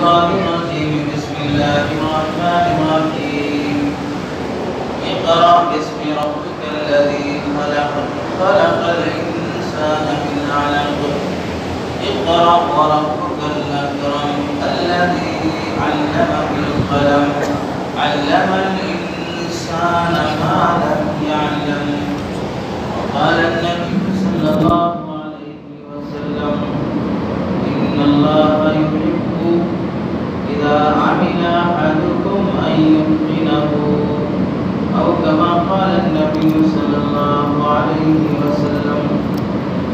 الشيطان الرجيم بسم الله الرحمن الرحيم اقرأ باسم ربك الذي خلق خلق الإنسان من علق اقرأ وربك الأكرم الذي علم بالقلم علم الإنسان ما لم يعلم. وقال النبي صلى الله عليه وسلم إن الله يحب إذا عمل أحدكم أن يتقنه، أو كما قال النبي صلى الله عليه وسلم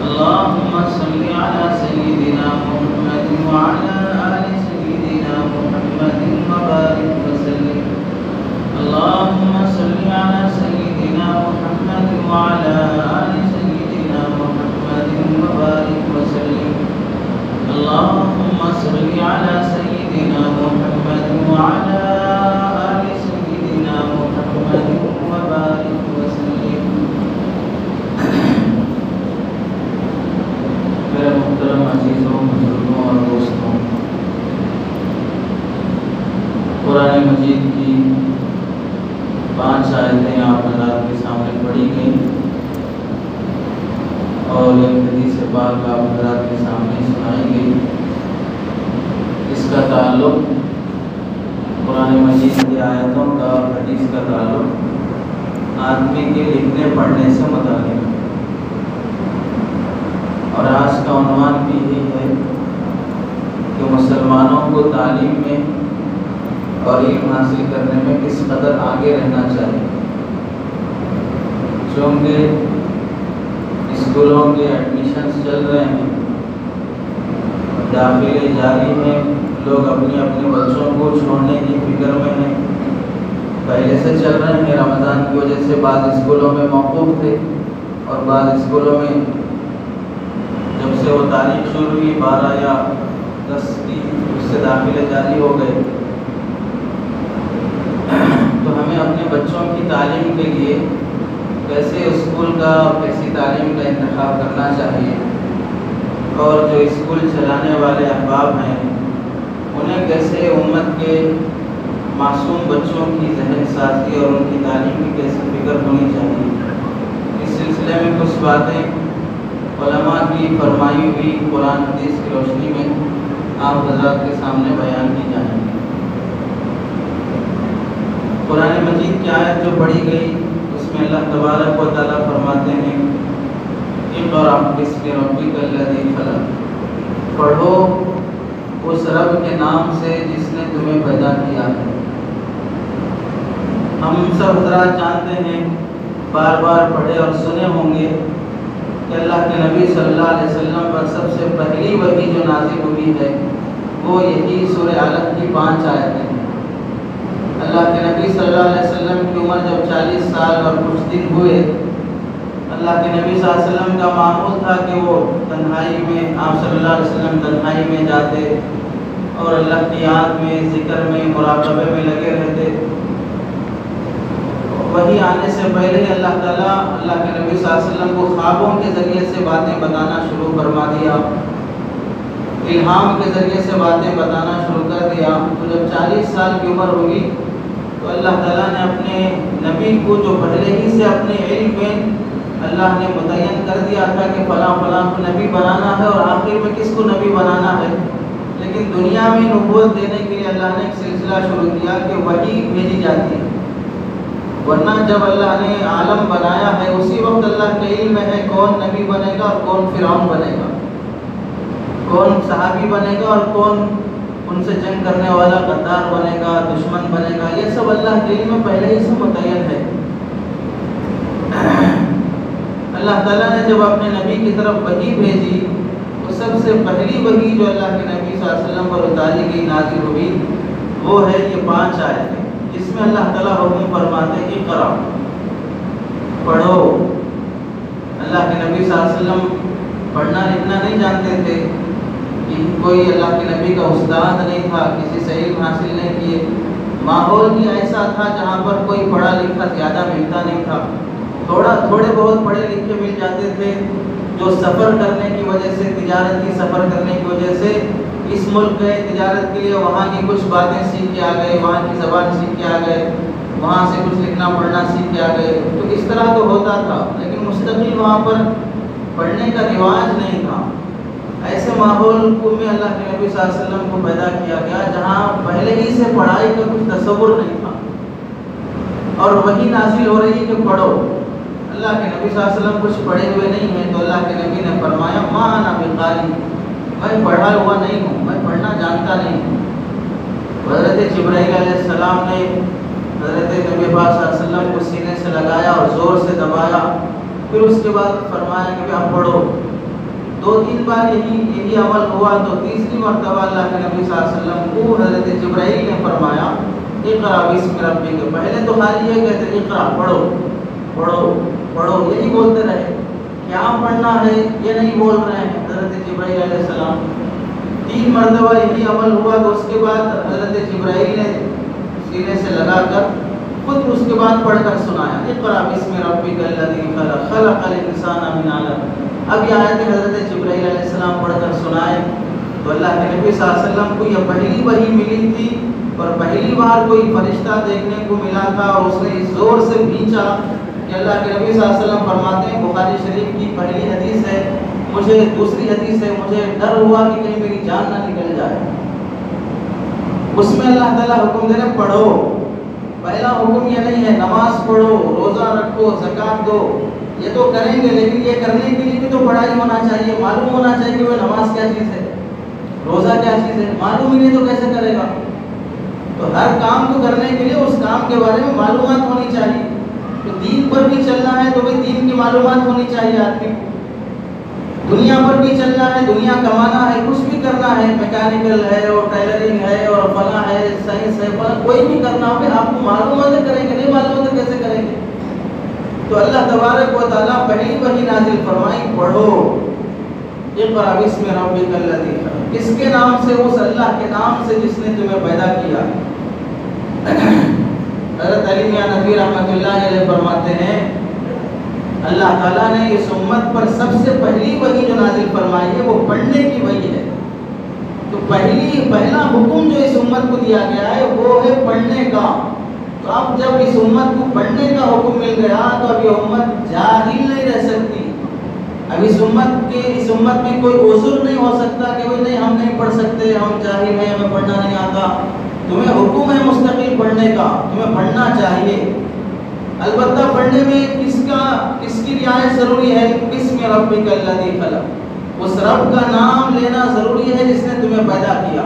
اللهم صل على سيدنا محمد وعلى آل سيدنا محمد وبارك وسلم. اللهم صل على سيدنا محمد وعلى آل سيدنا محمد وبارك وسلم. اللهم صل على سيدنا محمد وعلى آل سيدنا محمد وبارك وسلم. میرے محترم عزیزوں، بزرگوں اور دوستوں، قرآن مجید کی 5 آیتیں آپ حضرات کے سامنے پڑھی گئیں اور ایک حدیث پاک آپ حضرات کے سامنے سنائی گئی. اس کا تعلق قرآن مجید کی آیتوں کا اور حدیث کا تعلق آدمی کے لکھنے پڑھنے سے متعلق ہے. اور آج کا عنوان بھی یہی ہے کہ مسلمانوں کو تعلیم میں اور علم حاصل کرنے میں کس قدر آگے رہنا چاہیے. چونکہ اسکولوں کے ایڈمیشنز چل رہے ہیں، داخلے جاری ہیں، لوگ اپنے بچوں کو چھوڑنے کی فکر میں ہیں. پہلے سے چل رہے ہیں، رمضان کی وجہ سے بعض اسکولوں میں موقوف تھے اور بعض اسکولوں میں جب سے وہ تاریخ شروع ہوئی 12 یا 10 کی اس سے داخلے جاری ہو گئے. تو ہمیں اپنے بچوں کی تعلیم کے لیے کیسے اسکول کا اور کیسی تعلیم کا انتخاب کرنا چاہیے، اور جو اسکول چلانے والے احباب ہیں انہیں کیسے امت کے معصوم بچوں کی ذہن سازی اور ان کی تعلیم کی کیسی فکر ہونی چاہیے. اس سلسلے میں کچھ باتیں علماء کی فرمائی ہوئی قرآن حدیث کی روشنی میں آپ حضرات کے سامنے بیان کی جائیں گی. قرآن مجید کی آیت جو پڑھی گئی اس میں اللہ تبارک و تعالیٰ فرماتے ہیں اقرأ باسم ربک الذی خلق، پڑھو اس رب کے نام سے جس نے تمہیں پیدا کیا ہے. ہم سب حضرات جانتے ہیں، بار بار پڑھے اور سنے ہوں گے کہ اللہ کے نبی صلی اللہ علیہ وسلم پر سب سے پہلی وحی جو نازل ہوئی ہے وہ یہی سورہ علق کی 5 آیتیں ہیں. اللہ کے نبی صلی اللہ علیہ وسلم کی عمر جب 40 سال اور کچھ دن ہوئے، اللہ کے نبی صلی اللہ علیہ وسلم کا معمول تھا کہ وہ تنہائی میں، آپ صلی اللہ علیہ وسلم تنہائی میں جاتے اور اللہ کی یاد میں، ذکر میں، مراقبے میں لگے رہتے. وہی آنے سے پہلے ہی اللہ تعالیٰ اللہ کے نبی صلی اللہ علیہ وسلم کو خوابوں کے ذریعے سے باتیں بتانا شروع فرما دیا، الہام کے ذریعے سے باتیں بتانا شروع کر دیا. تو جب 40 سال کی عمر ہوگی تو اللہ تعالیٰ نے اپنے نبی کو، جو پہلے ہی سے اپنے علم میں اللہ نے متعین کر دیا تھا کہ فلاں فلاں کو نبی بنانا ہے اور آخر میں کس کو نبی بنانا ہے، لیکن دنیا میں نبوت دینے کے لیے اللہ نے ایک سلسلہ شروع کیا کہ وحی بھیجی جاتی ہے. ورنہ جب اللہ نے عالم بنایا ہے اسی وقت اللہ کے علم میں ہے کون نبی بنے گا اور کون فرعون بنے گا، کون صحابی بنے گا اور کون ان سے جنگ کرنے والا غدار بنے گا، دشمن بنے گا. یہ سب اللہ کے علم میں پہلے ہی سے متعین ہے. اللہ تعالیٰ نے جب اپنے نبی کی طرف وحی بھیجی تو سب سے پہلی وحی جو اللہ کے نبی صلی اللہ علیہ وسلم پر اتاری گئی، نازل ہوئی، وہ ہے یہ 5 آیتیں جس میں اللہ تعالیٰ حکم فرماتے ہیں کہ اقرأ، پڑھو. اللہ کے نبی صلی اللہ علیہ وسلم پڑھنا لکھنا نہیں جانتے تھے، کہ کوئی اللہ کے نبی کا استاد نہیں تھا، کسی سے علم حاصل نہیں کیے. ماحول بھی ایسا تھا جہاں پر کوئی پڑھا لکھا زیادہ ملتا نہیں تھا. تھوڑے بہت پڑھے لکھے مل جاتے تھے جو سفر کرنے کی وجہ سے، تجارت کی سفر کرنے کی وجہ سے اس ملک گئے تجارت کے لیے، وہاں کی کچھ باتیں سیکھ کے آ گئے، وہاں کی زبان سیکھ کے آ گئے، وہاں سے کچھ لکھنا پڑھنا سیکھ کے آ گئے، تو اس طرح تو ہوتا تھا، لیکن مستقل وہاں پر پڑھنے کا رواج نہیں تھا۔ ایسے ماحول میں اللہ کے نبی صلی اللہ علیہ وسلم کو پیدا کیا گیا جہاں پہلے ہی سے پڑھائی کا کچھ تصور نہیں تھا، اور وہی نازل ہو رہی کہ پڑھو۔ اللہ کے نبی صلی اللہ علیہ وسلم کچھ پڑھے ہوئے نہیں ہیں، تو اللہ کے نبی نے فرمایا ما انا بقاری، میں پڑھا ہوا نہیں ہوں، میں پڑھنا جانتا نہیں ہوں۔ حضرت جبرائیل علیہ السلام نے حضرت نبی پاک صلی اللہ علیہ وسلم کو سینے سے لگایا اور زور سے دبایا، پھر اس کے بعد فرمایا کہ آپ پڑھو۔ 2-3 بار یہی عمل ہوا، تو تیسری مرتبہ اللہ کے نبی صلی اللہ علیہ وسلم کو حضرت جبرائیل نے فرمایا اقرا بسم ربک، پہلے تو خالی یہ کہتے اقرا، پڑھو پڑھو پڑھو، یہی بولتے رہے، کیا پڑھنا ہے یہ نہیں بول رہے ہیں حضرت جبرائیل علیہ السلام۔ 3 مرتبہ یہی عمل ہوا، تو اس کے بعد حضرت جبرائیل نے سینے سے لگا کر خود اس کے بعد پڑھ کر سنایا اقرا بسم ربک الذی خلق خلق الانسان من علق۔ اب یہ آیت حضرت جبرائیل علیہ السلام پڑھ کر سنائے، تو اللہ کے نبی صلی اللہ علیہ وسلم کو یہ پہلی وحی ملی تھی، اور پہلی بار کوئی فرشتہ دیکھنے کو ملا تھا، اور اس نے اس زور سے کھینچا کہ اللہ کے نبی صلی اللہ علیہ وسلم فرماتے ہیں، بخاری شریف کی پہلی حدیث ہے، مجھے دوسری حدیث ہے، مجھے ڈر ہوا کہ کہیں میری جان نہ نکل جائے۔ اس میں اللہ تعالیٰ حکم دے رہے پڑھو، پہلا حکم یہ نہیں ہے نماز پڑھو، روزہ رکھو، زکوٰۃ دو، یہ تو کریں گے، لیکن یہ کرنے کے لیے بھی تو پڑھائی ہونا چاہیے، معلوم ہونا چاہیے کہ وہ نماز کیا چیز ہے، روزہ کیا چیز ہے، معلوم ہی نہیں تو کیسے کرے گا؟ تو ہر کام کو کرنے کے لیے اس کام کے بارے میں معلومات ہونی چاہیے۔ تو دین پر بھی چلنا ہے تو بھی دین کی معلومات ہونی چاہیے آدمی کو، دنیا پر بھی چلنا ہے، دنیا کمانا ہے، کچھ بھی کرنا ہے، میکینیکل ہے اور ٹیلرنگ ہے اور فلاں ہے، سائنس ہے، فلاں کوئی بھی کرنا ہو آپ کو معلوم ہے کریں گے، نہیں معلوم ہے کیسے کریں گے؟ تو اللہ تبارک و تعالیٰ پہلی وحی نازل فرمائی پڑھو اقرا بسم ربک الذی خلق، کس کے نام سے؟ اس اللہ کے نام سے جس نے تمہیں پیدا کیا۔ حضرت علی میاں ندوی رحمۃ اللہ علیہ فرماتے ہیں اللہ تعالیٰ نے اس امت پر سب سے پہلی وحی جو نازل فرمائی ہے وہ پڑھنے کی وحی ہے۔ تو پہلا حکم جو اس امت کو دیا گیا ہے وہ ہے پڑھنے کا۔ تو اب جب اس امت کو پڑھنے کا حکم مل گیا تو اب یہ امت جاہل نہیں رہ سکتی۔ اب اس امت میں کوئی عذر نہیں ہو سکتا کہ نہیں ہم نہیں پڑھ سکتے، ہم جاہل ہیں، ہمیں پڑھنا نہیں آتا۔ تمہیں حکم ہے مستقل پڑھنے کا، تمہیں پڑھنا چاہیے۔ البتہ پڑھنے میں کس کی رعایت ضروری ہے؟ بسم ربک الذی خلق، اس رب کا نام لینا ضروری ہے جس نے تمہیں پیدا کیا۔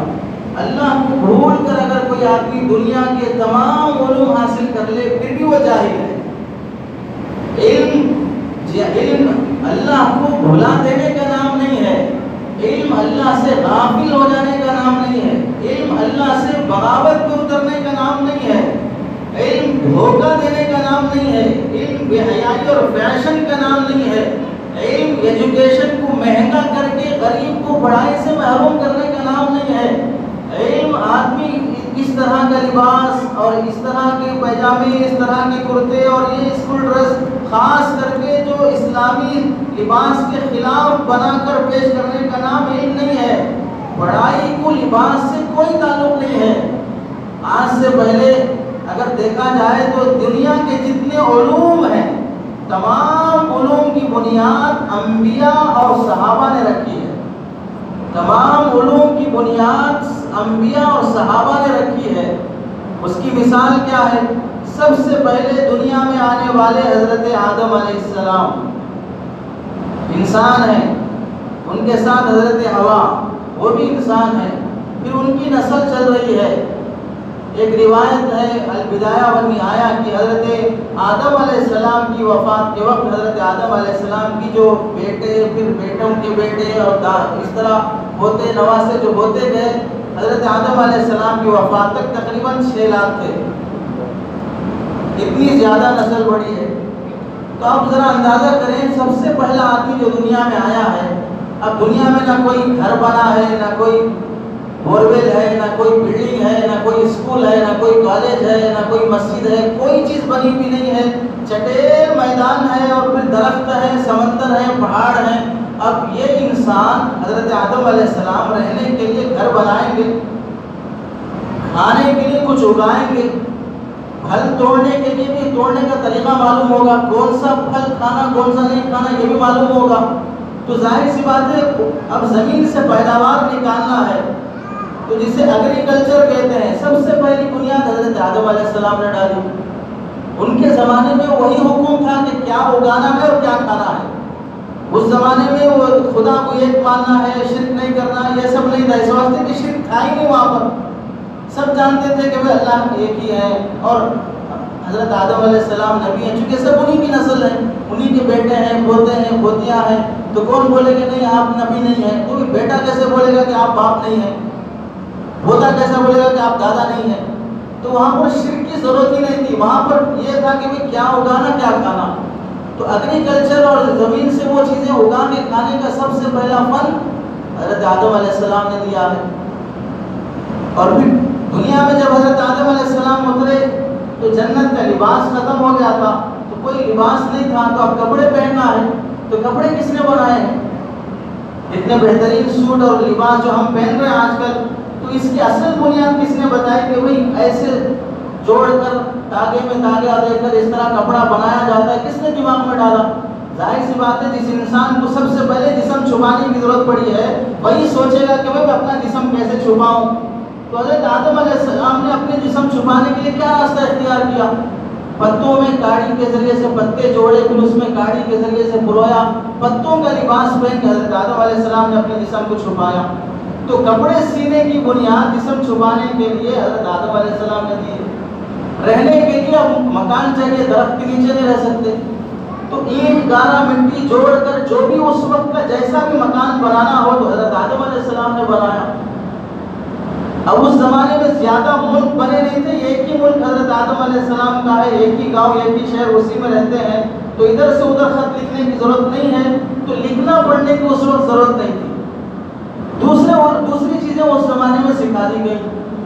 اللہ کو بھول کر اگر کوئی آدمی دنیا کے تمام علوم حاصل کر لے پھر بھی وہ جاہل ہے۔ علم اللہ کو بھلا دینے کا نام نہیں ہے، علم اللہ سے غافل ہو جانے کا نام نہیں ہے، علم اللہ سے بغاوت میں اترنے کا نام نہیں ہے، علم دھوکہ دینے کا نام نہیں ہے، علم بے حیائی اور فیشن کا نام نہیں ہے، علم ایجوکیشن کو مہنگا کر کے غریب کو پڑھائی سے محروم کرنے کا نام نہیں ہے۔ علم آدمی اس طرح کا لباس اور اس طرح کے پیجامے، اس طرح کے کرتے اور یہ اسکول ڈریس خاص کر کے جو اسلامی لباس کے خلاف بنا کر پیش کرنے کا نام علم نہیں ہے۔ پڑھائی کو لباس سے کوئی تعلق نہیں ہے۔ آج سے پہلے اگر دیکھا جائے تو دنیا کے جتنے علوم ہیں تمام علوم کی بنیاد انبیاء اور صحابہ نے رکھی ہے۔ تمام علوم کی بنیاد انبیاء اور صحابہ نے رکھی ہے۔ اس کی مثال کیا ہے؟ سب سے پہلے دنیا میں آنے والے حضرت آدم علیہ السلام انسان ہیں، ان کے ساتھ حضرت حوا وہ بھی انسان ہیں، پھر ان کی نسل چل رہی ہے۔ ایک روایت ہے البدایہ والنہایہ کی حضرت آدم علیہ السلام کی وفات کے وقت حضرت آدم علیہ السلام کی جو بیٹے پھر بیٹوں کے بیٹے اور اس طرح ہوتے نواسے جو ہوتے گئے، حضرت آدم علیہ السلام کی وفات تک تقریباً 6 لاکھ تھے۔ اتنی زیادہ نسل بڑھی ہے۔ تو آپ ذرا اندازہ کریں سب سے پہلا آدمی جو دنیا میں آیا ہے، اب دنیا میں نہ کوئی گھر بنا ہے، نہ کوئی بورویل ہے، نہ کوئی بلڈنگ ہے، نہ کوئی اسکول ہے، نہ کوئی کالج ہے، نہ کوئی مسجد ہے، کوئی چیز بنی ہوئی نہیں ہے، چٹیل میدان ہے اور پھر درخت ہے، سمندر ہے، پہاڑ ہیں، اب یہ انسان حضرت آدم علیہ السلام رہنے کے لیے گھر بنائیں گے، کھانے کے لیے کچھ اگائیں گے، پھل توڑنے کے لیے بھی توڑنے کا طریقہ معلوم ہوگا، کون سا پھل کھانا کون سا نہیں کھانا یہ بھی معلوم ہوگا. تو ظاہر سی بات ہے اب زمین سے پیداوار نکالنا ہے تو جسے ایگریکلچر کہتے ہیں، سب سے پہلی بنیاد حضرت آدم علیہ السلام نے ڈالی. ان کے زمانے میں وہی حکم تھا کہ کیا اگانا ہے اور کیا کھانا ہے. اس زمانے میں وہ خدا کو ایک ماننا ہے، شرک نہیں کرنا، یہ سب نہیں تھا. اس واسطے کہ شرک تھا ہی نہیں وہاں پر. سب جانتے تھے کہ وہ اللہ ایک ہی ہے اور حضرت آدم علیہ السلام نبی ہیں، چونکہ سب انہی کی نسل ہے، انہی کے بیٹے ہیں، پوتے ہیں، پوتیاں ہیں. تو کون بولے کہ نہیں آپ نبی نہیں ہیں؟ تو بیٹا کیسے بولے گا کہ آپ باپ نہیں ہیں؟ پوتا کیسے بولے گا کہ آپ دادا نہیں ہیں؟ تو وہاں پر شرک کی ضرورت ہی نہیں تھی. وہاں پر یہ تھا کہ کیا اگانا کیا کھانا. تو ایگریکلچر اور زمین سے وہ چیزیں اگا کے کھانے کا سب سے پہلا فن حضرت آدم علیہ السلام نے دیا ہے. اور پھر دنیا میں جب حضرت آدم علیہ السلام اترے تو جنت کا لباس ختم ہو گیا تھا، تو کوئی لباس نہیں تھا. تو اب کپڑے پہننا ہے تو کپڑے کس نے بنائے ہیں؟ اتنے بہترین سوٹ اور لباس جو ہم پہن رہے ہیں آج کل، تو اس کی اصل بنیاد کس نے بتائی کہ بھئی ایسے جوڑ کر دھاگے میں دھاگا دے کر اس طرح کپڑا بنایا جاتا ہے؟ کس نے دماغ میں ڈالا؟ ظاہر سی بات ہے جس انسان کو سب سے پہلے جسم چھپانے کی ضرورت پڑی ہے وہی سوچے گا کہ میں اپنا جسم کیسے چھپاؤں. تو حضرت آدم علیہ السلام نے اپنے جسم چھپانے کے لیے کیا راستہ اختیار کیا؟ پتوں میں کاڑی کے ذریعے سے پتے جوڑے، پھر اس میں کاڑی کے ذریعے سے پرویا، پتوں کا لباس پہن کے حضرت آدم علیہ السلام نے اپنے جسم کو چھپایا. تو کپڑے سینے کی بنیاد جسم چھپانے کے لیے حضرت آدم علیہ السلام نے دی. رہنے کے لیے اب مکان چاہیے، درخت کے نیچے نہیں رہ سکتے، تو اینٹ گارا مٹی جوڑ کر جو بھی اس وقت کا جیسا بھی مکان بنانا ہو تو حضرت آدم علیہ السلام نے بنایا. اب اس زمانے میں زیادہ ملک بنے نہیں تھے، ایک ہی ملک حضرت آدم علیہ السلام کا ہے، ایک ہی گاؤں، ایک ہی شہر، اسی میں رہتے ہیں. تو ادھر سے ادھر خط لکھنے کی ضرورت نہیں ہے، تو لکھنا پڑھنے کی اس وقت ضرورت نہیں تھی. دوسری چیزیں اس زمانے میں سکھا دی گئی.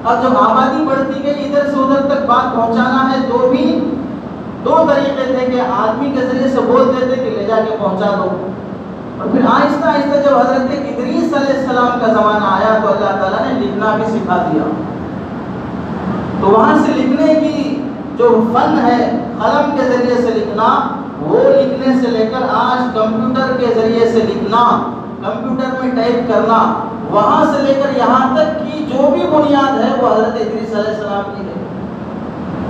اب جب آبادی بڑھتی گئی، ادھر سے ادھر تک بات پہنچانا ہے تو بھی دو طریقے تھے کہ آدمی کے ذریعے سے بول دیتے کہ لے جا کے پہنچا دو. اور پھر آہستہ آہستہ جب حضرت ادریس علیہ السلام کا زمانہ آیا تو اللہ تعالیٰ نے لکھنا بھی سکھا دیا. تو وہاں سے لکھنے کی جو فن ہے قلم کے ذریعے سے لکھنا، وہ لکھنے سے لے کر آج کمپیوٹر کے ذریعے سے لکھنا، کمپیوٹر میں ٹائپ کرنا، وہاں سے لے کر یہاں تک کی جو بھی بنیاد ہے وہ حضرت ادریس علیہ السلام کی ہے.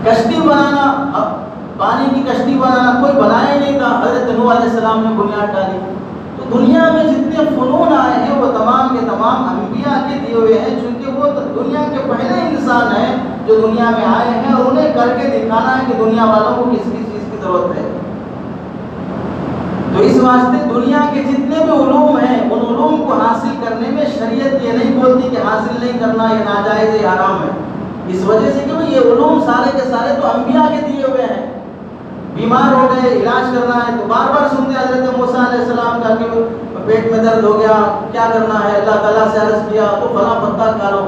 کشتی بنانا، اب پانی کی کشتی بنانا کوئی بنایا نہیں تھا، حضرت نوح علیہ السلام نے بنیاد ڈالی. تو دنیا میں جتنے فنون آئے ہیں وہ تمام کے تمام انبیاء کے دیے ہوئے ہیں، چونکہ وہ دنیا کے پہلے انسان ہیں جو دنیا میں آئے ہیں، اور انہیں کر کے دکھانا ہے کہ دنیا والوں کو کس کس چیز کی ضرورت ہے. تو اس واسطے دنیا کے جتنے بھی علوم ہیں ان علوم کو حاصل کرنے میں شریعت یہ نہیں بولتی کہ حاصل نہیں کرنا یہ ناجائز ہے، حرام ہے. اس وجہ سے کہ یہ علوم سارے کے سارے تو انبیاء کے دیے ہوئے ہیں. بیمار ہو گئے، علاج کرنا ہے تو بار بار سنتے حضرت موسیٰ علیہ السلام کا کہ پیٹ میں درد ہو گیا، کیا کرنا ہے؟ اللہ تعالیٰ سے عرض کیا تو فلاں پتا کھا لو،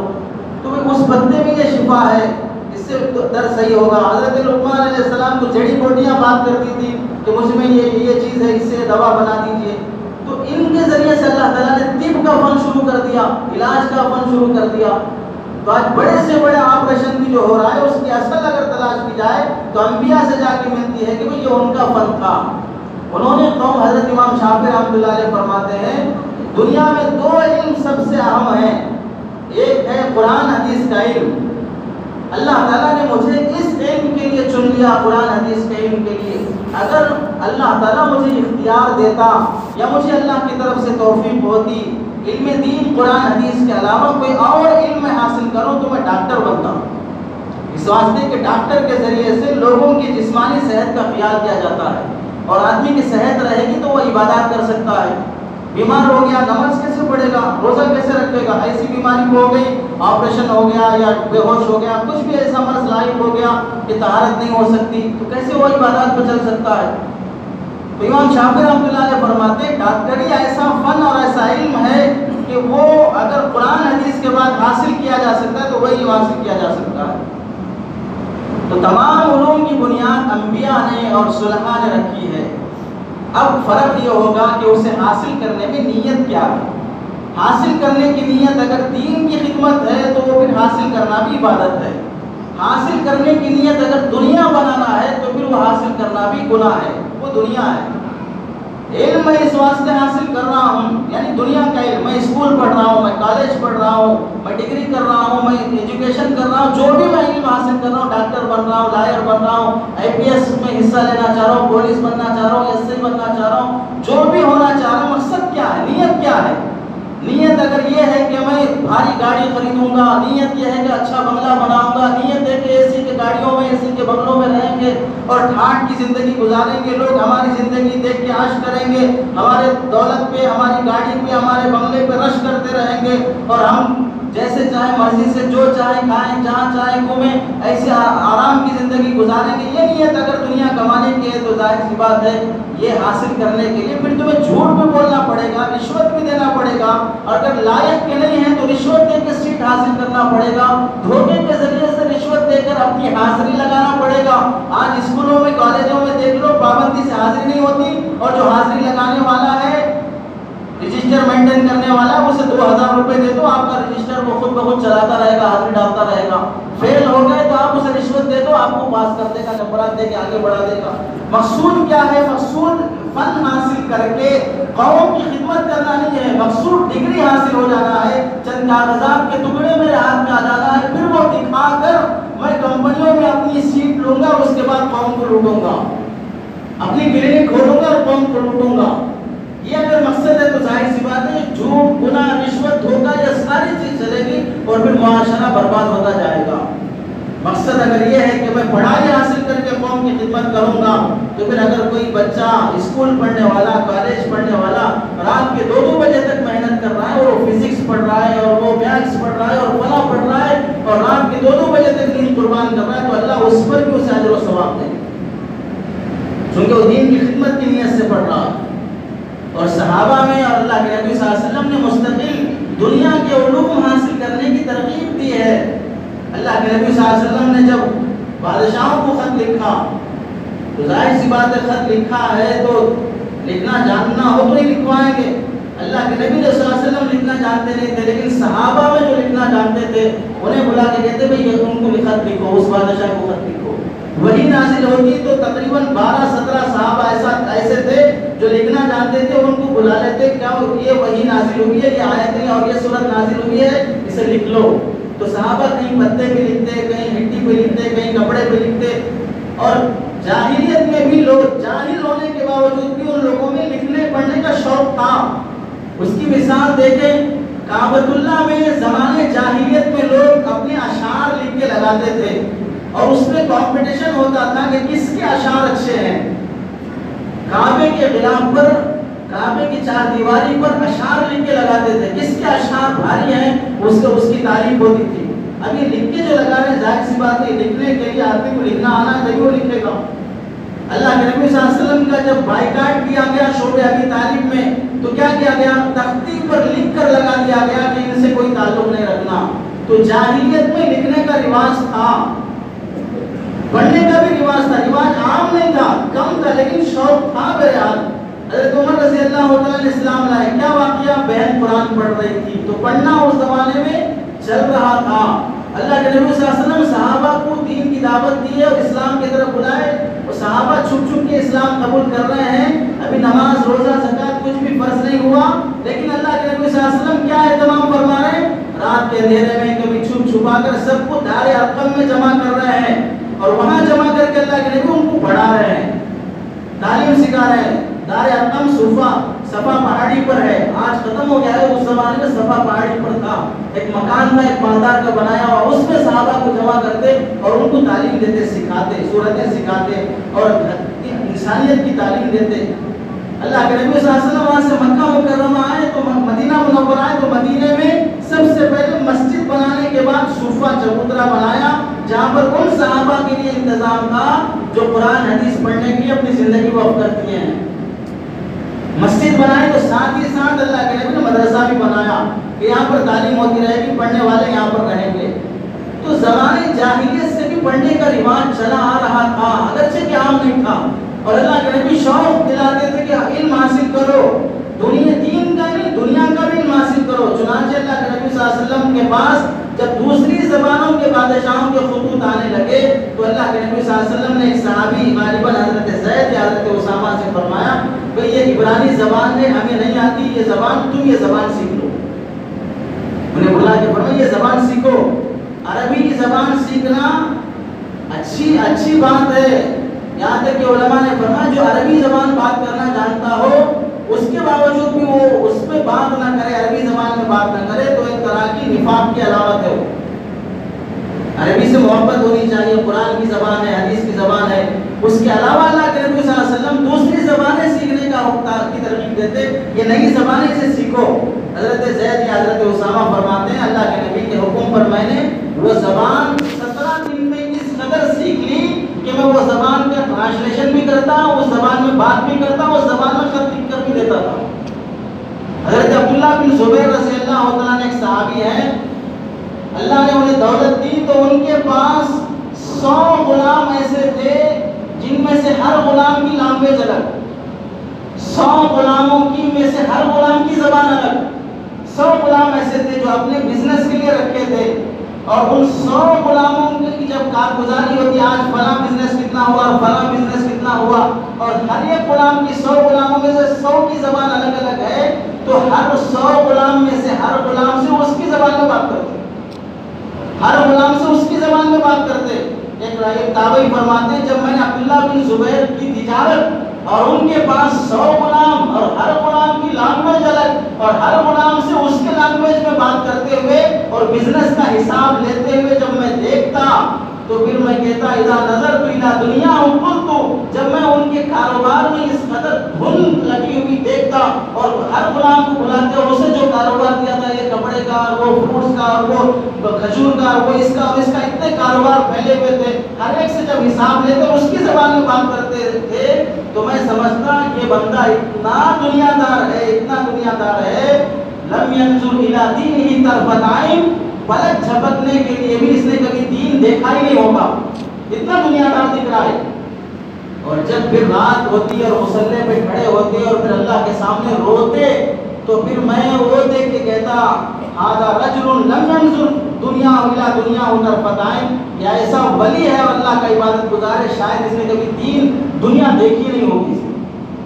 تو اس پتے میں یہ شفا ہے، اس سے درد صحیح ہوگا. حضرت لقمان علیہ السلام کو جڑی بوٹیاں بات کرتی تھی کہ مجھ میں یہ چیز ہے، اس سے دوا بنا دیجیے. تو ان کے ذریعے سے اللہ تعالیٰ نے طب کا فن شروع کر دیا، علاج کا فن شروع کر دیا. تو آج بڑے سے بڑے آپریشن بھی جو ہو رہا ہے اس کی اصل اگر تلاش کی جائے تو انبیاء سے جا کے ملتی ہے کہ یہ ان کا فن تھا. انہوں نے قوم، حضرت امام شافعی رحمۃ اللہ علیہ فرماتے ہیں دنیا میں دو علم سب سے اہم ہیں، ایک ہے قرآن حدیث کا علم. اللہ تعالیٰ نے مجھے اس علم کے لیے چن لیا، قرآن حدیث کے علم کے لیے. اگر اللہ تعالیٰ مجھے اختیار دیتا یا مجھے اللہ کی طرف سے توفیق ہوتی علم دین قرآن حدیث کے علاوہ کوئی اور علم میں حاصل کروں تو میں ڈاکٹر بنتا. اس واسطے کہ ڈاکٹر کے ذریعے سے لوگوں کی جسمانی صحت کا خیال کیا جاتا ہے، اور آدمی کی صحت رہے گی تو وہ عبادات کر سکتا ہے. بیمار ہو گیا نماز کیسے پڑھے گا، روزہ کیسے رکھے گا؟ ایسی بیماری ہو گئی، آپریشن ہو گیا یا بے ہوش ہو گیا، کچھ بھی ایسا مرض لاحق ہو گیا کہ طہارت نہیں ہو سکتی، تو کیسے وہ عبادات پہ چل سکتا ہے؟ تو امام شافعی رحمۃ اللہ علیہ فرماتے ہیں ڈاکٹری ایسا فن اور ایسا علم ہے کہ وہ اگر قرآن حدیث کے بعد حاصل کیا جا سکتا ہے تو وہی حاصل کیا جا سکتا ہے. تو تمام علوم کی بنیاد انبیاء نے اور صلحاء نے رکھی ہے. اب فرق یہ ہوگا کہ اسے حاصل کرنے میں نیت کیا ہے. حاصل کرنے کی نیت اگر دین کی خدمت ہے تو وہ پھر حاصل کرنا بھی عبادت ہے. حاصل کرنے کی نیت اگر دنیا بنانا ہے تو پھر وہ حاصل کرنا بھی گناہ ہے، وہ دنیا ہے. علم میں اس واسطے حاصل کر رہا ہوں، یعنی دنیا کا علم، میں اسکول پڑھ رہا ہوں، میں کالج پڑھ رہا ہوں، میں ڈگری کر رہا ہوں، میں ایجوکیشن کر رہا ہوں، جو بھی میں علم حاصل کر رہا ہوں، ڈاکٹر بن رہا ہوں، لائر بن رہا ہوں، IPS میں حصہ لینا چاہ رہا ہوں، پولیس بننا چاہ رہا ہوں، SI بننا چاہ رہا ہوں، جو بھی ہونا چاہ رہا ہوں، مقصد کیا ہے، نیت کیا ہے؟ نیت اگر یہ ہے کہ میں بھاری گاڑی خریدوں گا، نیت یہ ہے کہ اچھا بنگلہ بناؤں گا، نیت ہے کہ AC کے گاڑیوں میں AC کے بنگلوں میں رہیں گے اور ٹھاٹ کی زندگی گزاریں گے، لوگ ہماری زندگی دیکھ کے عاش کریں گے، ہمارے دولت پہ، ہماری گاڑی پہ، ہمارے بنگلے پہ رش کرتے رہیں گے اور ہم جیسے چاہے مرضی سے جو چاہے کھائیں، جہاں چاہے گھومیں، ایسے آرام کی زندگی گزاریں گے. یہ نیت اگر دنیا کمانے کی ہے تو ظاہر سی بات ہے یہ حاصل کرنے کے لیے پھر تمہیں جھوٹ بھی بولنا پڑے گا، رشوت بھی دینا پڑے گا، اور اگر لائق کے نہیں ہیں تو رشوت دے کے سیٹ حاصل کرنا پڑے گا، دھوکے کے ذریعے سے رشوت دے کر اپنی حاضری لگانا پڑے گا. آج اسکولوں میں کالجوں میں دیکھ لو پابندی سے حاضری نہیں ہوتی، اور جو حاضری لگانے والا ہے، رجسٹر مینٹین کرنے والا ہے، اسے 2000 روپے دے دو، آپ کا رجسٹر وہ خود بخود چلاتا رہے گا، حاضری ڈالتا رہے گا. فیل ہو گئے تو آپ اسے رشوت دے دو، آپ کو پاس کر دے گا، نمبرات دے کے آگے بڑھا دے گا. مقصود کیا ہے؟ مقصود فن حاصل کر کے قوم کی خدمت کرنا نہیں ہے، مقصود ڈگری حاصل ہو جانا ہے، چند کاغذات کے ٹکڑے میرے ہاتھ میں آ جانا ہے، پھر وہ دکھا کر میں کمپنیوں میں اپنی سیٹ لوں گا، اس کے بعد قوم کو لوٹوں گا، اپنی کلینک کھولوں گا اور قوم کو لوٹوں گا. یہ اگر مقصد ہے تو ظاہر سی بات ہے جھوٹ، گناہ، رشوت، دھوکہ، یہ ساری چیز چلے گی اور پھر معاشرہ برباد ہوتا جائے گا. مقصد اگر یہ ہے کہ میں پڑھائی حاصل کر کے قوم کی خدمت کروں گا تو پھر اگر کوئی بچہ اسکول پڑھنے والا، کالج پڑھنے والا رات کے 2 بجے تک محنت کر رہا ہے، اور وہ فزکس پڑھ رہا ہے اور وہ میتھس پڑھ رہا ہے اور فلاں پڑھ رہا ہے اور رات کے 2 بجے تک دین قربان کر رہا ہے، تو اللہ اس پر بھی اسے اجر و ثواب دے گا، چونکہ وہ دین کی خدمت کی نیت سے پڑھ رہا ہے. اور صحابہ میں اور اللہ کے نبی صلی اللہ علیہ وسلم نے مستقل دنیا کے علوم حاصل کرنے کی ترغیب دی ہے. اللہ کے نبی صلی اللہ علیہ وسلم نے جب بادشاہوں کو خط لکھا تو ظاہر سی بات ہے خط لکھا ہے تو لکھنا جاننا ہو تو نہیں لکھوائیں گے. اللہ کے نبی صلی اللہ علیہ وسلم لکھنا جانتے نہیں تھے، لیکن صحابہ میں جو لکھنا جانتے تھے انہیں بلا کے کہتے بھئی یہ ان کو خط لکھو، اس بادشاہ کو خط لکھو. وہی نازل ہوتی تو تقریباً 12-17 صحابہ ایسے تھے جو لکھنا جانتے تھے، ان کو بلا لیتے، کیا یہ وہی نازل ہوئی ہے، یہ آیتیں اور یہ سورت نازل ہوئی ہے، اسے لکھ لو. تو صحابہ کہیں پتے پہ لکھتے، کہیں مٹی پہ لکھتے، کہیں کپڑے پہ لکھتے. اور جاہلیت میں بھی لوگ جاہل ہونے کے باوجود بھی ان لوگوں میں لکھنے پڑھنے کا شوق تھا. اس کی مثال دیکھیں، کعبۃ اللہ میں زمانے جاہلیت میں لوگ اپنے اشعار لکھ کے لگاتے تھے اور اس میں کمپٹیشن ہوتا تھا کہ کس کے اشعار اچھے ہیں. کعبے کے غلاف پر، کعبے کی 4 دیواری پر اشعار لکھ کے لگاتے تھے، کس کے اشعار بھاری ہیں اس کی تعریف ہوتی تھی. اب یہ لکھ کے جو لگا رہے ہیں ظاہر سی بات ہے لکھنے کے لیے آدمی کو لکھنا آنا ہے وہ لکھے گا. اللہ کے نبی صلی اللہ علیہ وسلم کا جب بائیکاٹ کیا گیا شعبہ ابی طالب میں تو کیا کیا گیا؟ تختی پر لکھ کر لگا دیا گیا کہ ان سے کوئی تعلق نہیں رکھنا. تو جاہلیت میں لکھنے کا رواج تھا، پڑھنے کا بھی رواج تھا، رواج عام نہیں تھا، کم تھا، لیکن شوق تھا بہرحال. حضرت عمر رضی اللہ تعالیٰ نے اسلام لائے، کیا واقعہ؟ بہن قرآن پڑھ رہی تھی تو پڑھنا اس زمانے میں چل رہا تھا. اللہ کے نبی صلی اللہ علیہ وسلم صحابہ کو دین کی دعوت دی ہے اور اسلام کی طرف بلائے، اور صحابہ چھپ چھپ کے اسلام قبول کر رہے ہیں. ابھی نماز، روزہ، زکات کچھ بھی فرض نہیں ہوا، لیکن اللہ کے نبی صلی اللہ علیہ وسلم کیا اہتمام فرما رہے ہیں؟ رات کے اندھیرے میں کبھی چھپ چھپا کر سب کو دار ارقم میں جمع کر رہے ہیں اور وہاں جمع کر کے اللہ کے نبی ان کو پڑھا رہے ہیں، تعلیم سکھا رہے ہیں. دار ارقم صفا پہاڑی پر ہے، آج ختم ہو گیا ہے، اس زمانے میں صفا پہاڑی پر تھا، ایک مکان تھا، ایک مالدار کا بنایا ہوا، اس میں صحابہ کو جمع کرتے اور ان کو تعلیم دیتے، سکھاتے، سورتیں سکھاتے اور انسانیت کی تعلیم دیتے. اللہ کے نبی صلی اللہ علیہ وسلم وہاں سے مکہ مکرمہ آئے تو مدینہ منورہ آئے تو مدینے میں سب سے پہلے مسجد بنانے کے بعد صوفہ چبوترا بنایا جہاں پر ان صحابہ کے لیے انتظام تھا جو قرآن حدیث پڑھنے کے لیے اپنی زندگی وقف کرتی ہیں. مسجد بنائی تو ساتھ ہی ساتھ اللہ کے نبی نے مدرسہ بھی بنایا کہ یہاں پر تعلیم ہوتی رہے گی، پڑھنے والے یہاں پر رہیں گے. تو زمانے جاہلیت سے بھی پڑھنے کا رواج چلا آ رہا تھا، اگرچہ کہ عام نہیں تھا، اور اللہ کے نبی شوق دلاتے تھے کہ علم حاصل کرو، دنیا دین کا نہیں دنیا کا بھی علم حاصل کرو۔ چنانچہ اللہ کے نبی صلی اللہ علیہ وسلم کے پاس جب دوسری زبانوں کے بادشاہوں کے خطوط آنے لگے تو اللہ کے نبی صلی اللہ علیہ وسلم نے ایک صحابی غالباً حضرت زید یا حضرت اسامہ سے فرمایا کہ یہ عبرانی زبان ہے، ہمیں نہیں آتی یہ زبان، تم یہ زبان سیکھ لو۔ انہیں بلا کے فرمایا یہ زبان سیکھو۔ عربی کی زبان سیکھنا اچھی بات ہے، یہاں تک کہ علماء نے فرمایا جو عربی زبان بات کرنا جانتا ہو اس کے باوجود بھی وہ اس پہ بات نہ کرے، عربی زبان میں بات نہ کرے تو ایک طرح کی نفاق کی علامت ہے۔ وہ عربی سے محبت ہونی چاہیے، قرآن کی زبان ہے، حدیث کی زبان ہے۔ اس کے علاوہ اللہ کے نبی صلی اللہ علیہ وسلم دوسری زبانیں سیکھنے کی ترغیب دیتے، یہ نئی زبانیں سے سیکھو۔ حضرت زید یا حضرت اسامہ فرماتے ہیں اللہ کے نبی کے حکم پر میں نے وہ زبان 17 دن میں اس قدر سیکھ لی کہ میں وہ زبان کا ٹرانسلیشن بھی کرتا، اس زبان میں بات بھی کرتا، اس زبان میں خط لکھ کر بھی دیتا تھا۔ حضرت عبداللہ بن زبیر رضی اللہ عنہ نے ایک صحابی ہیں، اللہ نے انہیں دولت دی تو ان کے پاس 100 غلام ایسے تھے جن میں سے ہر غلام کی لینگویج الگ، 100 غلاموں کی میں سے ہر غلام کی زبان الگ۔ 100 غلام ایسے تھے جو اپنے بزنس کے لیے رکھے تھے، اور ان 100 غلاموں کی جب کارگزاری ہوتی آج فلاں بزنس کتنا ہوا، فلاں بزنس کتنا ہوا، اور ہر ایک غلام کی 100 غلاموں میں سے 100 کی زبان الگ الگ ہے، تو ہر 100 غلام میں سے ہر غلام سے اس کی زبان میں بات کرتے، ہر غلام سے اس کی زبان میں بات کرتے۔ ایک تابعی فرماتے ہیں جب میں نے عبداللہ بن زبیر کی تجارت اور ان کے پاس 100 غلام اور ہر غلام کی لینگویج الگ اور ہر غلام سے اس کے لینگویج میں بات کرتے ہوئے اور بزنس کا حساب لیتے ہوئے جب میں دیکھتا تو پھر میں کہتا اذا نظرت الی دنیا قلت، جب میں ان کے کاروبار میں اس قدر دھن لگی ہوئی دیکھتا اور ہر غلام کو بلاتے اور اسے جو کاروبار دیا تھا یہ کپڑے کا اور وہ فروٹس کا اور وہ کھجور کا اور وہ اس کا اور اس کا، اتنے کاروبار پھیلے ہوئے تھے، ہر ایک سے جب حساب لیتے اور اس کی زبان میں بات کرتے تھے تو میں سمجھتا یہ بندہ اتنا دنیا دار ہے، اتنا دنیا دار ہے، لم ينظر الى دینہ طرفۃ عین، پلک جھپکنے کے لیے بھی اس نے کبھی دین دیکھا ہی نہیں ہوگا، اتنا دنیا دار دکھ رہا ہے۔ اور جب پھر رات ہوتی اور مصلی پہ کھڑے ہوتے اور پھر اللہ کے سامنے روتے تو پھر میں وہ دیکھ کے کہتا ھذا رجل لم ينظر دنیا الا دنیا طرفۃ عین، یہ ایسا ولی ہے اللہ کا عبادت گزار ہے، شاید اس نے کبھی دین دنیا دیکھی نہیں ہوگی،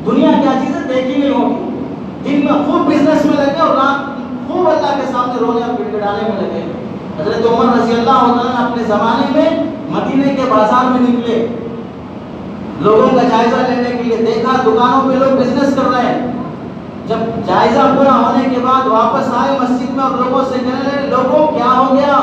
دنیا کیا چیز ہے دیکھی نہیں ہوگی، دن میں خوب بزنس میں لگے اور رات خوب اللہ کے سامنے رونے اور گڑگڑانے میں لگے۔ حضرت عمر رضی اللہ عنہ اپنے زمانے میں مدینے کے بازار میں نکلے لوگوں کا جائزہ لینے کے لیے، دیکھا دکانوں پہ لوگ بزنس کر رہے ہیں، جب جائزہ پورا ہونے کے بعد واپس آئے مسجد میں اور لوگوں سے کہنے لگے لوگوں کیا ہو گیا،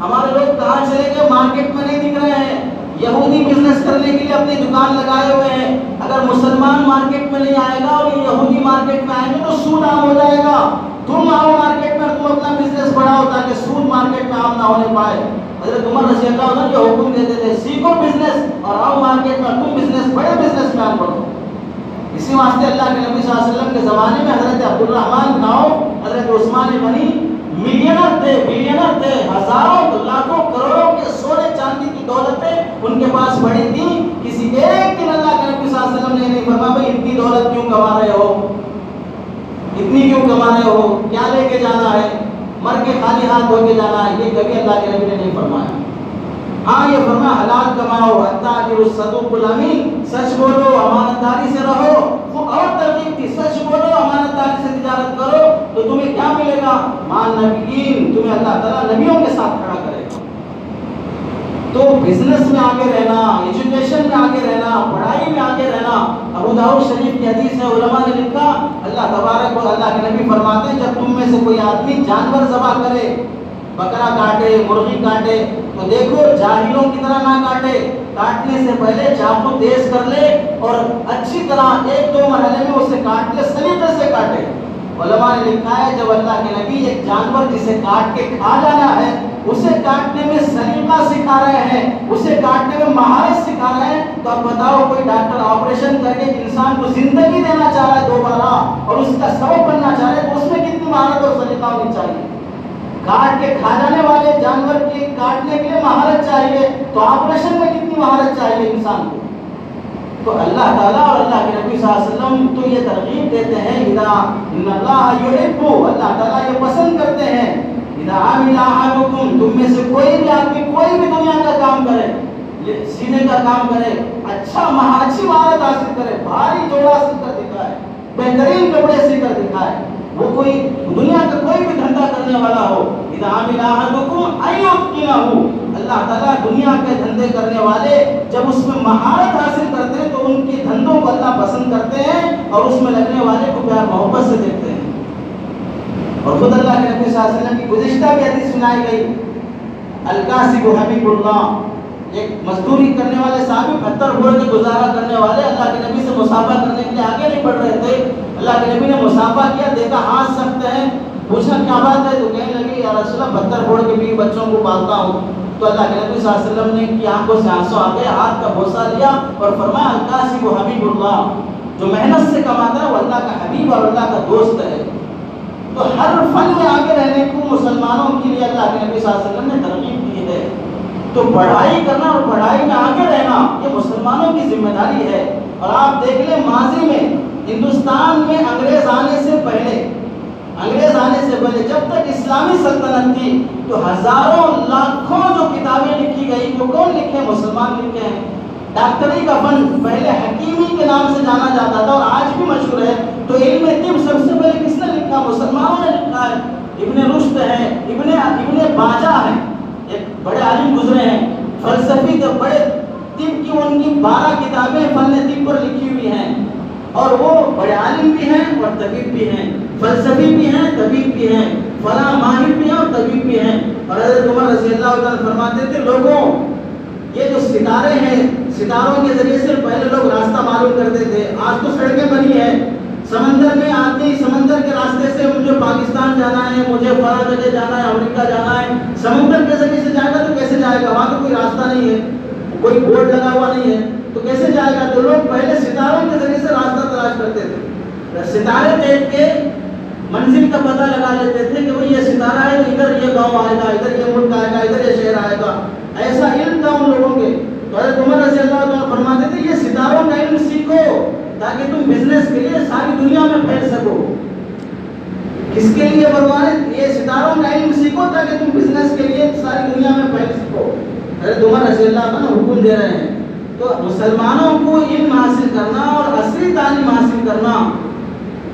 ہمارے لوگ کہاں چلے گئے، مارکیٹ میں نہیں دکھ رہے ہیں، یہودی بزنس کرنے کے لیے اپنی دکان لگائے ہوئے ہیں، اگر مسلمان مارکیٹ میں نہیں آئے گا اور یہودی مارکیٹ میں آئیں گے تو سود عام ہو جائے گا، تم آؤ مارکیٹ میں، تم اپنا بزنس بڑھاؤ تاکہ سود مارکیٹ میں عام نہ ہونے پائے۔ حضرت عمر رضی اللہ عنہ یہ حکم دیتے تھے سیکھو بزنس اور آؤ مارکیٹ میں، تم بزنس بڑے بزنس مین بنو۔ اسی واسطے اللہ کے نبی صلی اللہ علیہ وسلم کے زمانے میں حضرت عبدالرحمن بن عوف، حضرت عثمان غنی ملینر تھے، ہزاروں لاکھوں کروڑوں کے سونے چاندی کی دولتیں ان کے پاس پڑی تھی، کسی ایک دن اللہ کے نبی صلی اللہ علیہ وسلم نے نہیں فرمایا بھائی اتنی دولت کیوں کما رہے ہو، اتنی کیوں کما رہے ہو، کیا لے کے جانا ہے، مر کے خالی ہاتھ ہو کے جانا ہے، یہ کبھی اللہ کے نبی نے نہیں فرمایا۔ ہاں یہ فرمایا حلال کماؤ، التاجر الصدوق الامین، سچ بولو، امانت داری سے رہو، اور ترغیب تھی سچ بولو، امانت داری سے تجارت کرو تو تمہیں کیا ملے گا، مان نبیین، تمہیں اللہ تعالیٰ نبیوں کے ساتھ کھڑا کرے گا۔ تو بزنس میں آگے رہنا، ایجوکیشن میں آگے رہنا، پڑھائی میں آگے رہنا، ابو داؤد شریف کی حدیث ہے، علماء نے لکھا اللہ تبارک و اللہ کے نبی فرماتے ہیں جب تم میں سے کوئی آدمی جانور ذبح کرے، بکرا کاٹے، مرغی کاٹے، تو دیکھو جاہلوں کی طرح نہ کاٹے، کاٹنے سے پہلے چاقو تیز کر لے اور اچھی طرح 1-2 مرحلے میں اسے کاٹ کے سلیقے سے کاٹے۔ علماء نے لکھا ہے جب اللہ کے نبی ایک جانور جسے کاٹ کے کھا جانا ہے اسے کاٹنے میں سلیقہ سکھا رہے ہیں، اسے کاٹنے میں مہارت سکھا رہے ہیں، تو اب بتاؤ کوئی ڈاکٹر آپریشن کر کے انسان کو زندگی دینا چاہ رہا ہے دوبارہ اور اس کا سبب بننا چاہ رہا ہے تو اس میں کتنی مہارت اور سلیقہ ہونی چاہیے۔ کاٹ کے کھا جانے والے جانور کے کاٹنے کے لیے مہارت چاہیے تو آپریشن میں کتنی مہارت چاہیے انسان کو۔ تو اللہ تعالیٰ اور اللہ کے نبی صلی اللہ علیہ وسلم تو یہ ترغیب دیتے ہیں، ان اللہ یحب، اللہ تعالیٰ یہ پسند کرتے ہیں، اذا عمل احدکم، تم میں سے کوئی بھی آدمی کوئی بھی دنیا کا کام کرے، سینے کا کام کرے، اچھی مہارت حاصل کرے، بھاری جوڑا سی کر دکھائے، بہترین کپڑے سی کر دکھائے، وہ کوئی دنیا کا کوئی بھی دھندا کرنے والا ہو، اذا عمل احدکم ان یتقنہ، اللہ تعالیٰ دنیا کے دھندے کرنے والے جب اس میں مہارت حاصل کرتے ہیں تو ان کے دھندوں کو اللہ پسند کرتے ہیں اور اس میں لگنے والے کو پیار محبت سے دیکھتے ہیں۔ اور خود اللہ کے نبی صلی اللہ علیہ وسلم کی گزشتہ بھی حدیث سنائی گئی، الکاسب حبیب اللہ، ایک مزدوری کرنے والے صحابی پتھر پھوڑ کے گزارا کرنے والے اللہ کے نبی سے مصافحہ کرنے کے لیے آگے نہیں بڑھ رہے تھے، اللہ کے نبی نے مصافحہ کیا، دیکھا ہاتھ سخت ہیں، پوچھا کیا بات ہے، تو کہنے لگے یا رسول اللہ پتھر پھوڑ کے بھی بچوں کو پالتا ہوں۔ تو اللہ کے نبی صلی اللہ علیہ وسلم نے کی آنکھوں سے آنسو آ گئے، ہاتھ کا بوسہ لیا اور فرمایا الکاسب حبیب اللہ، جو محنت سے کماتا ہے وہ اللہ کا حبیب اور اللہ کا دوست ہے۔ تو ہر فن میں آگے رہنے کو مسلمانوں کے لیے اللہ کے نبی صلی اللہ علیہ وسلم نے ترغیب دی ہے۔ تو پڑھائی کرنا اور پڑھائی میں آگے رہنا یہ مسلمانوں کی ذمہ داری ہے۔ اور آپ دیکھ لیں ماضی میں ہندوستان میں انگریز آنے سے پہلے جب تک اسلامی سلطنت تھی تو ہزاروں لاکھوں جو کتابیں لکھی گئی وہ کون لکھے؟ مسلمان لکھے ہیں۔ ڈاکٹری کا فن پہلے حکیمی کے نام سے جانا جاتا تھا اور آج بھی مشہور ہے، تو علم طب سب سے پہلے کس نے لکھا؟ مسلمانوں نے لکھا ہے۔ ابن رشد ہے، ابن باجہ ہے، ایک بڑے عالم گزرے ہیں، فلسفی کے بڑے طب کی ان کی 12 کتابیں فن طب پر لکھی ہوئی ہیں، اور وہ بڑے عالم بھی ہیں اور طبیب بھی ہیں، فلسفی بھی ہیں، طبیب بھی ہیں، فلاں ماہر بھی ہیں اور طبیب بھی ہیں۔ اور حضرت عمر رضی اللہ عنہ فرماتے تھے لوگوں یہ جو ستارے ہیں، ستاروں کے ذریعے سے پہلے لوگ راستہ معلوم کرتے تھے، آج تو سڑکیں بنی ہیں، سمندر میں آدمی سمندر کے راستے سے مجھے پاکستان جانا ہے، مجھے فلاں جگہ جانا ہے، امریکہ جانا ہے، سمندر کے ذریعے سے جائے گا تو کیسے جائے گا؟ وہاں تو کوئی راستہ نہیں ہے، کوئی بورڈ لگا ہوا نہیں ہے، تو کیسے جائے گا؟ تو لوگ پہلے ستاروں کے ذریعے سے راستہ تلاش کرتے تھے، ستارے دیکھ کے منزل کا پتہ لگا لیتے تھے کہ بھئی یہ ستارہ ہے تو ادھر یہ گاؤں آئے گا، ادھر یہ ملک آئے گا، ادھر یہ شہر آئے گا، ایسا علم تھا ان لوگوں کے۔ تو حضرت عمر رضی اللہ عنہ فرماتے تھے یہ ستاروں کا علم سیکھو تاکہ تم بزنس کے لیے ساری دنیا میں پھیل سکو۔ کس کے لیے بھگوان؟ یہ ستاروں کا علم سیکھو تاکہ تم بزنس کے لیے ساری دنیا میں پھیل سکو۔ حضرت عمر رضی اللہ عنہ حکم دے رہے ہیں۔ تو مسلمانوں کو علم حاصل کرنا اور اصلی تعلیم حاصل کرنا،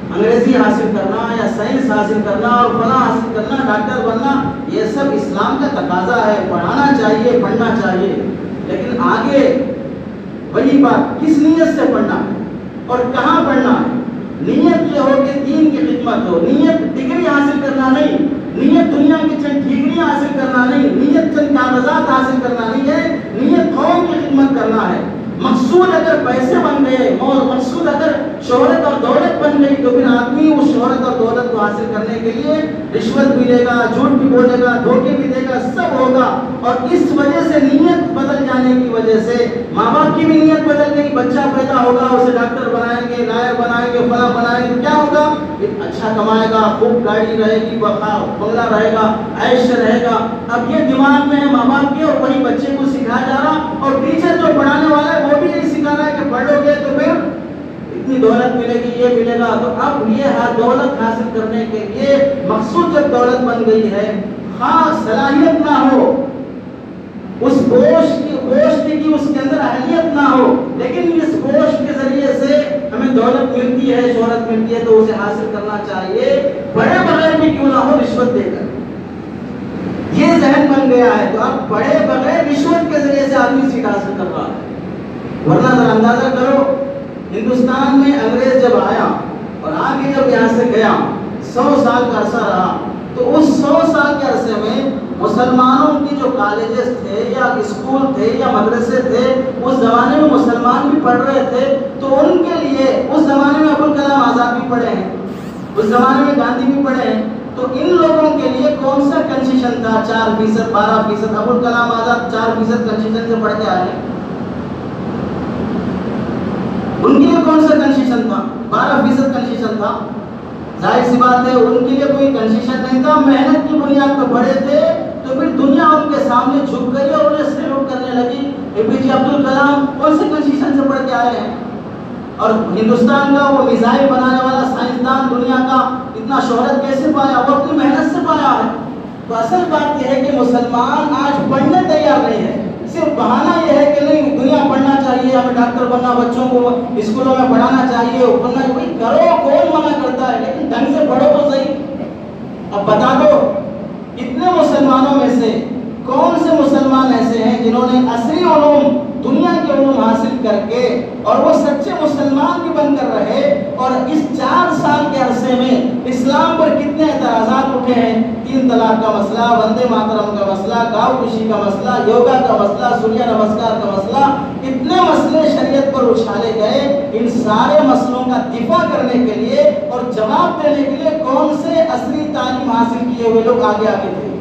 انگریزی حاصل کرنا یا سائنس حاصل کرنا اور فلاں حاصل کرنا، ڈاکٹر بننا، یہ سب اسلام کا تقاضا ہے، پڑھانا چاہیے، پڑھنا چاہیے، لیکن آگے وہی بات کس نیت سے پڑھنا ہے اور کہاں پڑھنا ہے۔ نیت یہ ہو کہ دین کی خدمت ہو، نیت ڈگری حاصل کرنا نہیں، نیت دنیا کی چند ڈگریاں حاصل کرنا نہیں، نیت چند کاغذات حاصل کرنا نہیں ہے، نیت قوم کی خدمت کرنا ہے۔ مقصود اگر پیسے بن گئے، مقصود اگر شہرت اور دولت بن گئی تو پھر آدمی اس شہرت اور دولت کو حاصل کرنے کے لیے رشوت بھی لے گا، جھوٹ بھی بولے گا، دھوکے بھی دے گا، سب ہوگا۔ اور اس وجہ سے نیت بدل جانے کی وجہ سے ماں باپ کی بھی نیت بدل گئی، بچہ پیدا ہوگا اسے ڈاکٹر بنائیں گے، لائر بنائیں گے، فلاں بنائیں گے، کیا ہوگا؟ اچھا کمائے گا، خوب گاڑی رہے گی، بنگلہ رہے گا، عیش رہے گا۔ اب یہ دماغ میں ہے ماں باپ کے اور وہی بچے کو سکھایا جا رہا، اور ٹیچر جو پڑھانے والا ہے وہ بھی یہی سکھا رہا ہے کہ پڑھو گے تو پھر اتنی دولت ملے گی، یہ ملے گا۔ تو اب یہ دولت حاصل کرنے کے لیے مقصود جب دولت بن گئی ہے، خاص صلاحیت نہ ہو، اس گوشت کی اس کے اندر اہلیت نہ ہو، لیکن اس گوشت کے ذریعے سے ہمیں دولت ملتی ہے، شہرت ملتی ہے، تو اسے حاصل کرنا چاہیے، بڑے بغیر بھی کیوں نہ ہو، رشوت دے کر۔ یہ ذہن بن گیا ہے، تو اب بڑے بغیر رشوت کے ذریعے سے آدمی سیٹ حاصل کر رہا ہے۔ ورنہ ذرا اندازہ کرو، ہندوستان میں انگریز جب آیا اور آگے جب یہاں سے گیا، 100 سال کا عرصہ رہا، تو اس 100 سال کے عرصے میں مسلمانوں کی جو کالجز تھے یا اسکول تھے یا مدرسے تھے، اس زمانے میں مسلمان بھی پڑھ رہے تھے، تو ان کے لیے اس زمانے میں ابوالکلام آزاد بھی پڑھے ہیں، اس زمانے میں گاندھی بھی پڑھے ہیں، تو ان لوگوں کے لیے کون سا کنسیشن تھا؟ 4%، 12%۔ ابوالکلام آزاد 4% کنسیشن سے پڑھ کے آئے ہیں، ان کے لیے کون سا کنسیشن تھا؟ 12% کنسیشن تھا۔ ظاہر سی بات ہے ان کے لیے کوئی کنسیشن نہیں تھا، محنت کی بنیاد پر پڑھے تھے، تو پھر دنیا ان کے سامنے جھک گئی اور انہیں سیلوٹ کرنے لگی۔ اے پی جے عبدالکلام کون سے کنسیشن سے پڑھ کے آئے ہیں؟ اور ہندوستان کا وہ میزائل بنانے والا سائنسدان دنیا کا اتنا شہرت کیسے پایا؟ وہ اپنی محنت سے پایا ہے۔ تو اصل بات یہ ہے کہ مسلمان آج پڑھنے تیار نہیں ہے، صرف بہانہ یہ ہے کہ نہیں دنیا پڑھنا چاہیے، ہمیں ڈاکٹر بننا، بچوں کو اسکولوں میں پڑھانا چاہیے، پڑھنا کوئی کرو، کون منع کرتا ہے، لیکن ڈھنگ سے پڑھو تو صحیح۔ اب بتا دو اتنے مسلمانوں میں سے کون سے مسلمان ایسے ہیں جنہوں نے عصری علوم، دنیا کے علوم حاصل کر کے اور وہ سچے مسلمان بھی بن کر رہے، اور اس 4 سال کے عرصے میں اسلام پر کتنے اعتراضات اٹھے ہیں؟ 3 طلاق کا مسئلہ، وندے ماترم کا مسئلہ، گاؤ خوشی کا مسئلہ، یوگا کا مسئلہ، سوریہ نمسکار کا مسئلہ، اتنے مسئلے شریعت پر اچھالے گئے۔ ان سارے مسئلوں کا دفاع کرنے کے لیے اور جواب دینے کے لیے کون سے عصری تعلیم حاصل کیے ہوئے لوگ آگے آگے تھے؟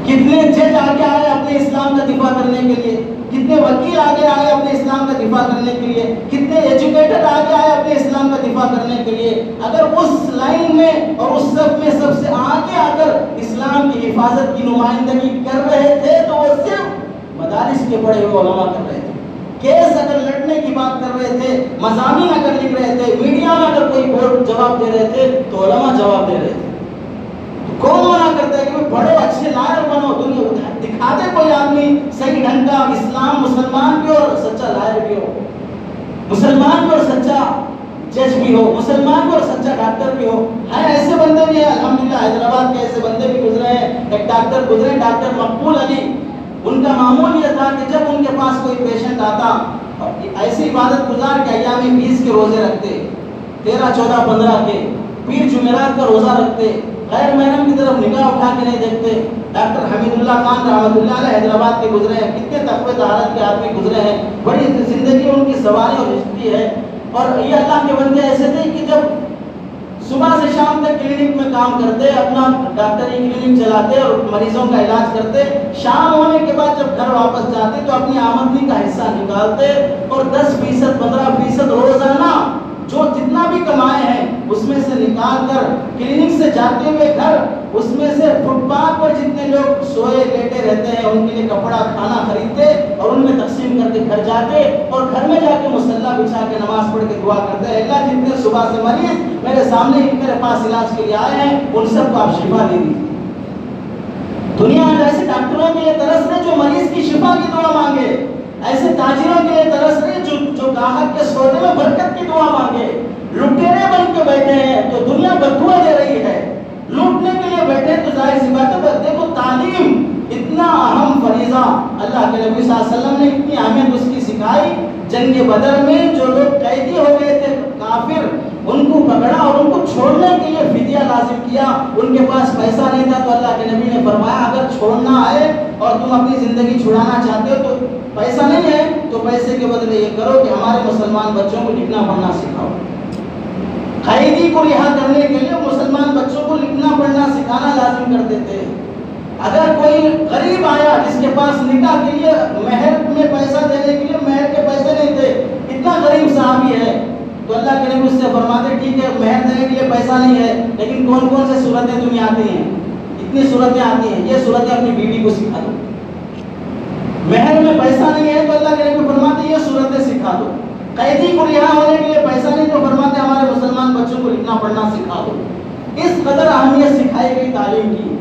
کتنے جج آگے آئے اپنے اسلام کا دفاع کرنے کے لیے؟ کتنے وکیل آگے آئے اپنے اسلام کا دفاع کرنے کے لیے؟ کتنے ایجوکیٹڈ آگے آئے اپنے اسلام کا دفاع کرنے کے لیے؟ اگر اس لائن میں اور اس صف میں سب سے آگے آ کر اسلام کی حفاظت کی نمائندگی کر رہے تھے تو وہ صرف مدارس کے پڑھے ہوئے علماء کر رہے تھے۔ کیس اگر لڑنے کی بات کر رہے تھے، مضامین اگر لکھ رہے تھے، میڈیا میں اگر کوئی بورڈ جواب دے رہے تھے تو علماء جواب دے رہے تھے۔ کون منع کرتا ہے کہ پڑھو، اچھے لائر بنو، دنیا دکھا دے کوئی آدمی صحیح ڈھنگ کا اسلام، مسلمان بھی اور سچا لائر بھی ہو، مسلمان بھی اور سچا جج بھی ہو، مسلمان بھی اور سچا ڈاکٹر بھی ہو۔ ہے ایسے بندے بھی ہیں الحمدللہ، حیدرآباد کے ایسے بندے بھی گزرے ہیں۔ ایک ڈاکٹر گزرے، ڈاکٹر مقبول علی، ان کا معمول یہ تھا کہ جب ان کے پاس کوئی پیشنٹ آتا، ایسی عبادت گزار کہ ایام 20 کے روزے رکھتے، 13، 14، 15 کے، پیر جمعرات کا روزہ رکھتے، غیر محرم کی طرف نگاہ اٹھا کے نہیں دیکھتے۔ ڈاکٹر حمید اللہ خان رحمۃ اللہ علیہ حیدرآباد کے گزرے ہیں، کتنے تقوی طہارت کے آدمی گزرے ہیں، بڑی زندگی ان کی سواری اور ہسٹری ہے۔ اور یہ اللہ کے بندے ایسے تھے کہ جب صبح سے شام تک کلینک میں کام کرتے، اپنا ڈاکٹری کلینک چلاتے اور مریضوں کا علاج کرتے، شام ہونے کے بعد جب گھر واپس جاتے تو اپنی آمدنی کا حصہ نکالتے اور 10%، 15% روزانہ جو جتنا بھی کمائے ہیں اس میں سے نکال کر کلینک سے جاتے ہوئے گھر، اس میں سے فٹ پاتھ پر جتنے لوگ سوئے لیٹے رہتے ہیں ان کے لیے کپڑا کھانا خریدتے اور ان میں تقسیم کر کے گھر جاتے، اور گھر میں جا کے مصلی بچھا کے نماز پڑھ کے دعا کرتے ہیں، اللہ جتنے صبح سے مریض میرے سامنے میرے پاس علاج کے لیے آئے ہیں ان سب کو آپ شفا دے دیجیے۔ دنیا میں ایسے ڈاکٹروں کے لیے ترس رہے جو مریض کی شفا کی دعا مانگے، ایسے تاجروں کے لیے ترس رہے جو گاہک کے سودے میں برکت کی دعا مانگے۔ لٹیرے بن کے بیٹھے ہیں تو دنیا بددعا دے رہی ہے، لوٹنے کے لیے بیٹھے تو ظاہر سی بات ہے۔ دیکھو تعلیم اتنا اہم فریضہ اللہ کے نبی صلی اللہ علیہ وسلم نے اتنی اہمیت اس کی سکھائی۔ جنگ بدر میں جو لوگ قیدی ہو گئے تھے کافر، ان کو پکڑا اور ان کو چھوڑنے کے لیے فدیہ لازم کیا۔ ان کے پاس پیسہ نہیں تھا تو اللہ کے نبی نے فرمایا اگر چھوڑنا ہے اور تم اپنی زندگی چھڑانا چاہتے ہو تو پیسہ نہیں ہے تو پیسے کے بدلے یہ کرو کہ ہمارے مسلمان بچوں کو لکھنا پڑھنا سکھاؤ۔ قیدی کو رہا کرنے کے لیے مسلمان بچوں کو لکھنا پڑھنا سکھانا لازم کر دیتے ہیں۔ اگر کوئی غریب آیا جس کے پاس نکاح کے لیے مہر میں پیسہ دینے کے لیے مہر کے پیسے نہیں تھے، اتنا غریب صحابی ہے تو اللہ کے نبی اس سے فرماتے ٹھیک ہے مہر دینے کے لیے پیسہ نہیں ہے لیکن کون کون سے صورتیں تمہیں آتی ہیں، اتنی صورتیں آتی ہیں، یہ صورتیں اپنی بیوی کو سکھا دو۔ مہر میں پیسہ نہیں ہے تو اللہ کے نبی فرماتے یہ صورتیں سکھا دو۔ قیدی کو رہا ہونے کے لیے پیسہ نہیں تو فرماتے ہمارے مسلمان بچوں کو لکھنا پڑھنا سکھا دو۔ اس قدر اہمیت سکھائی گئی تعلیم کی۔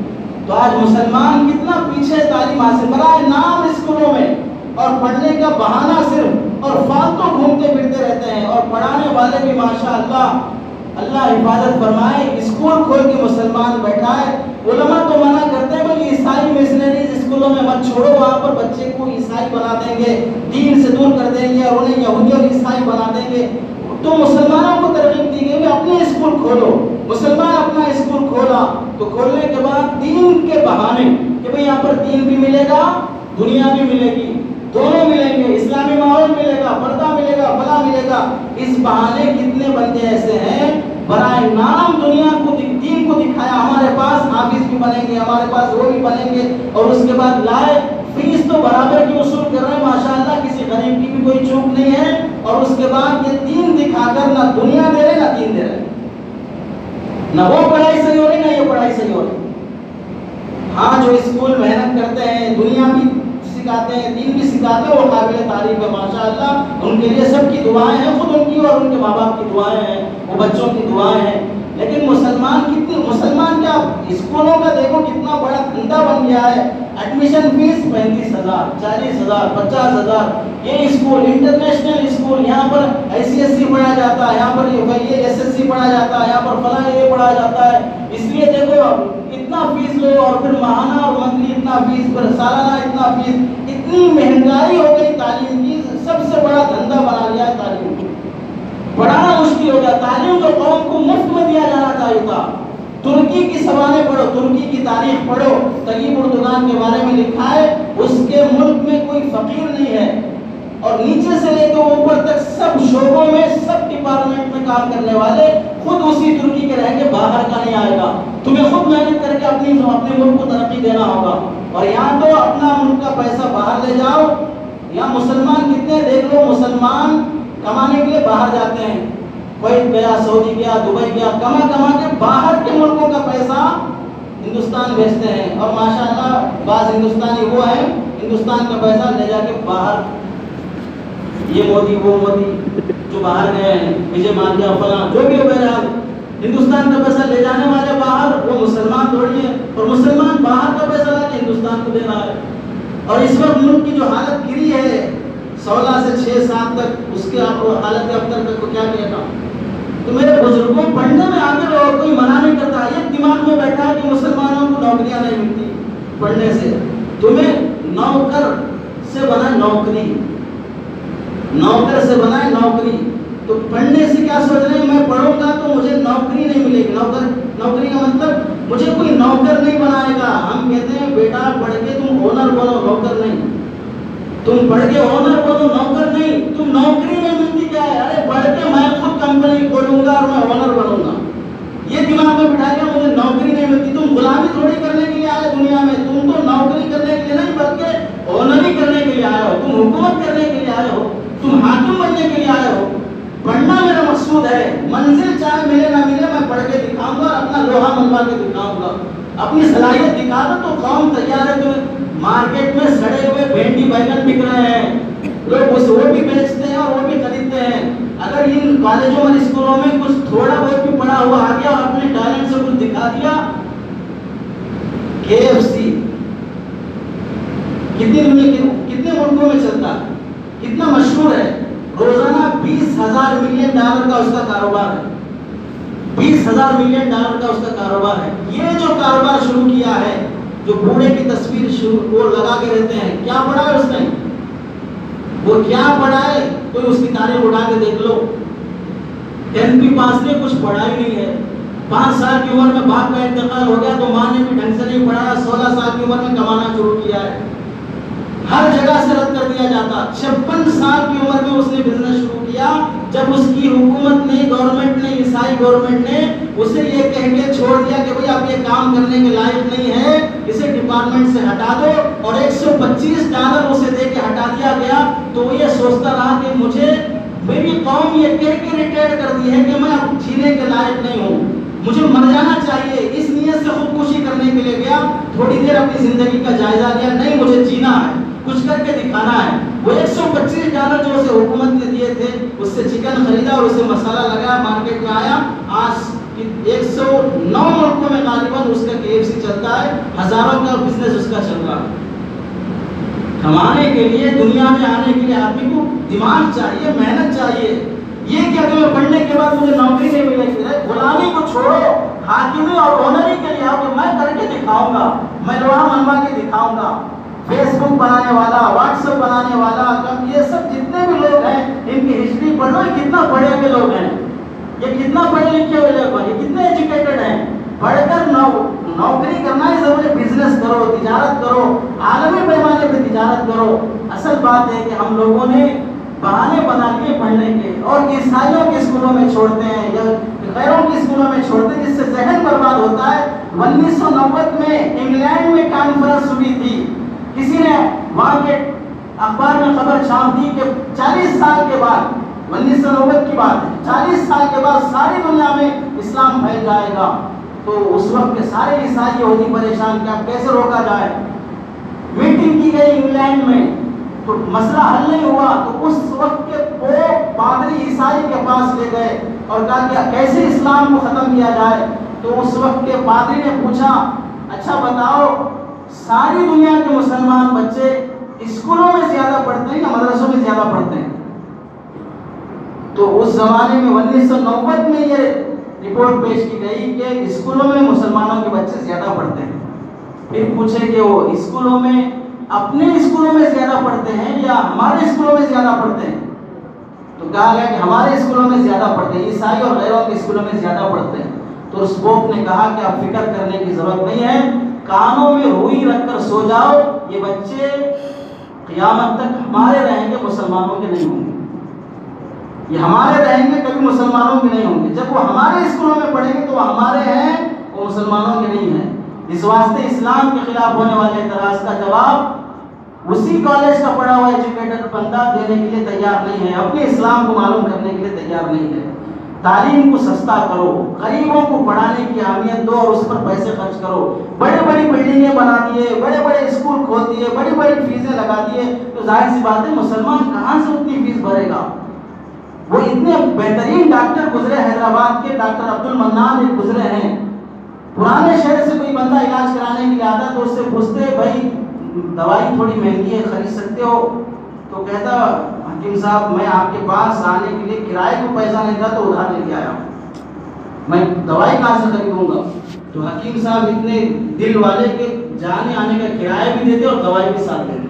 تو آج مسلمان کتنا پیچھے تعلیم حاصل برائے نام اسکولوں میں اور پڑھنے کا بہانہ صرف اور فالتو گھومتے پھرتے رہتے ہیں، اور پڑھانے والے بھی ماشاءاللہ اللہ حفاظت فرمائے اسکول کھول کے مسلمان بیٹھائے۔ علماء تو منع کرتے ہیں بھائی عیسائی مشنریز اسکولوں میں مت چھوڑو، وہاں پر بچے کو عیسائی بنا دیں گے، دین سے دور کر دیں گے اور انہیں یہودی اور عیسائی بنا دیں گے۔ تو مسلمانوں کو ترغیب دی گئی اپنے اسکول کھولو۔ مسلمان اپنا اسکول کھولا تو کھولنے کے بعد دین کے بہانے کہ بھئی یہاں پر دین بھی ملے گا، دنیا بھی ملے گی، دونوں ملیں گے، اسلامی ماحول ملے گا، پردہ ملے گا، فلاں ملے گا۔ اس بہانے کتنے بندے ایسے ہیں برائے نام دنیا کو دین کو دکھایا، ہمارے پاس حافظ بھی بنیں گے، ہمارے پاس وہ بھی بنیں گے، اور اس کے بعد لائے فیس تو برابر کی وصول کر رہے ہیں ماشاءاللہ، کسی غریب کی بھی کوئی چوک نہیں ہے، اور اس کے بعد یہ دین دکھا کر نہ دنیا دے رہے نہ دین دے رہے، نہ وہ پڑھائی صحیح ہو رہی نہ یہ پڑھائی صحیح ہو رہی۔ ہاں جو اسکول محنت کرتے ہیں دنیا بھی کسی کا سکھاتے ہیں، دین بھی سکھاتے ہیں، وہ قابل تعریف ہے ماشاءاللہ، ان کے لیے سب کی دعائیں ہیں، خود ان کی اور ان کے ماں باپ کی دعائیں ہیں، وہ بچوں کی دعائیں ہیں۔ لیکن مسلمان کیا اسکولوں کا دیکھو کتنا بڑا دھندا بن گیا ہے۔ ایڈمیشن فیس 35,000 40,000 50,000، یہ اسکول انٹرنیشنل اسکول، یہاں پر ICSE پڑھا جاتا ہے، یہاں پر یہ SSC پڑھا جاتا ہے، یہاں پر فلاں یہ پڑھا جاتا ہے۔ اس لیے دیکھو اتنا فیس لو اور پھر ماہانہ اور منتھلی اتنا فیس، پھر سالانہ اتنا فیس، اتنی مہنگائی ہو گئی تعلیم کی، سب سے بڑا دھندا بنا لیا ہے تعلیم کو، پڑھانا مشکل ہو گیا۔ تعلیم تو قوم کو مفت میں دیا جانا چاہیے تھا۔ ترکی کی سوانح پڑھو، ترکی کی تاریخ پڑھو، طیب اردگان کے بارے میں لکھا ہے اس کے ملک میں کوئی فقیر نہیں ہے، اور نیچے سے لے کے اوپر تک سب شعبوں میں سب ڈپارٹمنٹ میں کام کرنے والے خود اسی ترکی کے رہ کے باہر کا نہیں آئے گا۔ تمہیں خود محنت کر کے اپنے ملک کو ترقی دینا ہوگا، اور یہاں تو اپنا ملک کا پیسہ باہر لے جاؤ۔ یہاں مسلمان کتنے دیکھ لو، مسلمان کمانے کے لیے باہر جاتے ہیں، کویت گیا، سعودی گیا، دبئی گیا، کما کے باہر کے ملکوں کا پیسہ ہندوستان بھیجتے ہیں، اور ماشاءاللہ بعض ہندوستانی وہ ہیں ہندوستان کا پیسہ لے جا کے باہر، یہ مودی وہ مودی جو باہر گئے ہیں، وجے مالیا فلاں جو بھی ہو گئے ہیں، ہندوستان کا پیسہ لے جانے والے باہر وہ مسلمان تھوڑی ہے، اور مسلمان باہر کا پیسہ لا کے ہندوستان کو دے رہا ہے۔ اور اس وقت ملک کی جو حالت گری ہے 16 سے 6-7 تک، اس کے حالت افطر تک کو کیا کیا تھا؟ تو میرے بزرگوں پڑھنے میں آگے رہو، کوئی منع نہیں کرتا۔ یہ دماغ میں بیٹھا ہے کہ مسلمانوں کو نوکریاں نہیں ملتی پڑھنے سے، تمہیں نوکر سے بنا نوکری، نوکر سے بنائے نوکری۔ تو پڑھنے سے کیا سوچ رہے ہیں؟ میں پڑھوں گا تو مجھے نوکری نہیں ملے گی، نوکری کا مطلب مجھے کوئی نوکر نہیں بنائے گا۔ ہم کہتے ہیں بیٹا پڑھ کے تم اونر بنو، نوکر نہیں، تم پڑھ کے اونر بنو، نوکر نہیں۔ تم نوکری نہیں ملتی کیا ہے؟ ارے پڑھ کے میں خود کمپنی کھولوں گا اور میں اونر بنوں گا، یہ دماغ میں بٹھا کے مجھے نوکری نہیں ملتی۔ تم غلامی تھوڑی کرنے کے لیے آئے دنیا میں، تم تو نوکری کرنے کے لیے نہیں بلکہ اونری کرنے کے لیے آئے ہو، تم حکومت کرنے کے لیے آئے ہو، تم حاکم بننے کے لیے آئے ہو۔ پڑھنا میرا مقصود ہے، منزل چاہے ملے نہ ملے میں پڑھ کے دکھاؤں گا اور اپنا لوہا منوا کے دکھاؤں گا، اپنی صلاحیت دکھا دو تو قوم تیار ہے۔ تو مارکیٹ میں سڑے ہوئے بھنڈی بیگن بک رہے ہیں، لوگ اس وہ بھی بیچتے ہیں اور وہ بھی خریدتے ہیں۔ اگر ان کالجوں اور اسکولوں میں کچھ تھوڑا بہت بھی پڑھا ہوا آ گیا اور اپنے ٹیلنٹ سے کچھ دکھا دیا، KFC کتنے ملکوں میں چلتا ہے، کتنا مشہور ہے، روزانہ $20,000 ملین کا اس کا کاروبار ہے، $20,000 ملین کا اس کا کاروبار ہے۔ یہ جو کاروبار شروع کیا ہے، جو بوڑھے کی تصویر وہ لگا کے رہتے ہیں، کیا پڑھا ہے اس نے؟ وہ کیا پڑھا ہے؟ کوئی اس کی تاریخ اٹھا کے دیکھ لو، 10th پاس نے کچھ پڑھا ہی نہیں ہے۔ 5 سال کی عمر میں باپ کا انتقال ہو گیا تو ماں نے بھی ڈھنگ سے نہیں پڑھایا، 16 سال کی عمر میں کمانا شروع کیا ہے، ہر جگہ سے رد کر دیا جاتا۔ 56 سال کی عمر میں اس نے بزنس شروع کیا، جب اس کی حکومت نے، گورنمنٹ نے، عیسائی گورنمنٹ نے اسے یہ کہہ کے چھوڑ دیا کہ بھئی اب یہ کام کرنے کے لائق نہیں ہے، اسے ڈپارٹمنٹ سے ہٹا دو، اور $125 اسے دے کے ہٹا دیا گیا، تو وہ یہ سوچتا رہا کہ مجھے میری قوم یہ کہہ کے ریٹائر کر دی ہے کہ میں اب جینے کے لائق نہیں ہوں، مجھے مر جانا چاہیے۔ اس نیت سے خودکشی کرنے کے لیے گیا، تھوڑی دیر اپنی زندگی کا جائزہ لیا، نہیں مجھے جینا ہے، کچھ کر کے دکھانا ہے۔ وہ $125 جو اسے حکومت نے دیے تھے، اس سے چکن خریدا اور اسے مسالہ لگایا، مارکیٹ میں آیا۔ آج 109 ملکوں میں غالباً اس کا KFC چلتا ہے، ہزاروں کا بزنس اس کا چل رہا ہے۔ کمانے کے لیے، دنیا میں آنے کے لیے آدمی کو دماغ چاہیے، محنت چاہیے۔ یہ کیا کہ میں پڑھنے کے بعد مجھے نوکری نہیں ملے گی، غلامی کو چھوڑو، حاکمی اور اونری کے لیے آؤ کہ میں کر کے دکھاؤں گا، میں لوہا منوا کے دکھاؤں گا۔ فیس بک بنانے والا، واٹس ایپ بنانے والا، یہ سب جتنے بھی لوگ ہیں ان کی ہسٹری پڑھو، کتنا پڑھے ہوئے لوگ ہیں، یہ کتنا پڑھے لکھے ہوئے لوگ ہیں، یہ کتنے ایجوکیٹڈ ہیں۔ پڑھ کر نوکری کرنا ہے، سب بزنس کرو، تجارت کرو، عالمی پیمانے پہ تجارت کرو۔ اصل بات ہے کہ ہم لوگوں نے بہانے بنا لیے پڑھنے کے، اور عیسائیوں کے اسکولوں میں چھوڑتے ہیں یا غیروں کے اسکولوں میں چھوڑتے ہیں، جس سے ذہن برباد ہوتا ہے۔ 1990 میں انگلینڈ میں کانفرنس ہوئی تھی، کسی نے وہاں کے اخبار میں خبر چھاپ دی کہ 40 سال کے بعد، 1990 کی بات ہے، 40 سال کے بعد ساری دنیا میں اسلام پھیل جائے گا۔ تو اس وقت کے سارے عیسائی یہودی پریشان کہ اب کیسے روکا جائے۔ میٹنگ کی گئی گئے انگلینڈ میں تو مسئلہ حل نہیں ہوا، تو اس وقت کے پوپ پادری عیسائی کے پاس لے گئے اور کہا کہ کیسے اسلام کو ختم کیا جائے. تو اس وقت کے پادری نے پوچھا اچھا بتاؤ ساری دنیا کے مسلمان بچے اسکولوں میں زیادہ پڑھتے ہیں یا مدرسوں میں زیادہ پڑھتے ہیں؟ تو اس زمانے میں 1990 میں یہ رپورٹ پیش کی گئی کہ اسکولوں میں مسلمانوں کے بچے زیادہ پڑھتے ہیں. پھر پوچھے کہ وہ اسکولوں میں اپنے اسکولوں میں زیادہ پڑھتے ہیں یا ہمارے اسکولوں میں زیادہ پڑھتے ہیں؟ تو کہا گیا کہ ہمارے اسکولوں میں زیادہ پڑھتے ہیں، عیسائی اور غیروں کے اسکولوں میں زیادہ پڑھتے ہیں. تو اس پوپ نے کہا کہ اب فکر کرنے کی ضرورت نہیں ہے، کانوں میں روئی رکھ کر سو جاؤ، یہ بچے قیامت تک ہمارے رہیں گے، مسلمانوں کے نہیں ہوں گے. یہ ہمارے رہیں گے، کبھی مسلمانوں کے نہیں ہوں گے. جب وہ ہمارے اسکولوں میں پڑھیں گے تو وہ ہمارے ہیں، وہ مسلمانوں کے نہیں ہیں. اس واسطے اسلام کے خلاف ہونے والے اعتراض کا جواب اسی کالج کا پڑھا ہوا ایجوکیٹڈ بندہ دینے کے لیے تیار نہیں ہے، اپنے اسلام کو معلوم کرنے کے لیے تیار نہیں ہے. تعلیم کو سستا کرو، غریبوں کو پڑھانے کی اہمیت دو اور اس پر پیسے خرچ کرو. بڑی بڑی بلڈنگیں بنا دیے، بڑے بڑے اسکول کھول دیے، بڑی بڑی فیسیں لگا دیے، تو ظاہر سی بات ہے مسلمان کہاں سے اتنی فیس بھرے گا؟ وہ اتنے بہترین ڈاکٹر گزرے، حیدرآباد کے ڈاکٹر عبد المنان ایک گزرے ہیں. پرانے شہر سے کوئی بندہ علاج کرانے کے لیے آتا تو اس سے پوچھتے بھائی دوائی تھوڑی مہنگی ہے، خرید سکتے ہو؟ تو کہتا حکیم صاحب میں آپ کے پاس آنے کے لیے کرائے کو پیسہ نہیں تھا تو ادھار لے کے آیا ہوں، میں دوائی کہاں سے خریدوں گا؟ تو حکیم صاحب اتنے دل والے کے جانے آنے کا کرایہ بھی دیتے اور دوائی بھی ساتھ دیتے.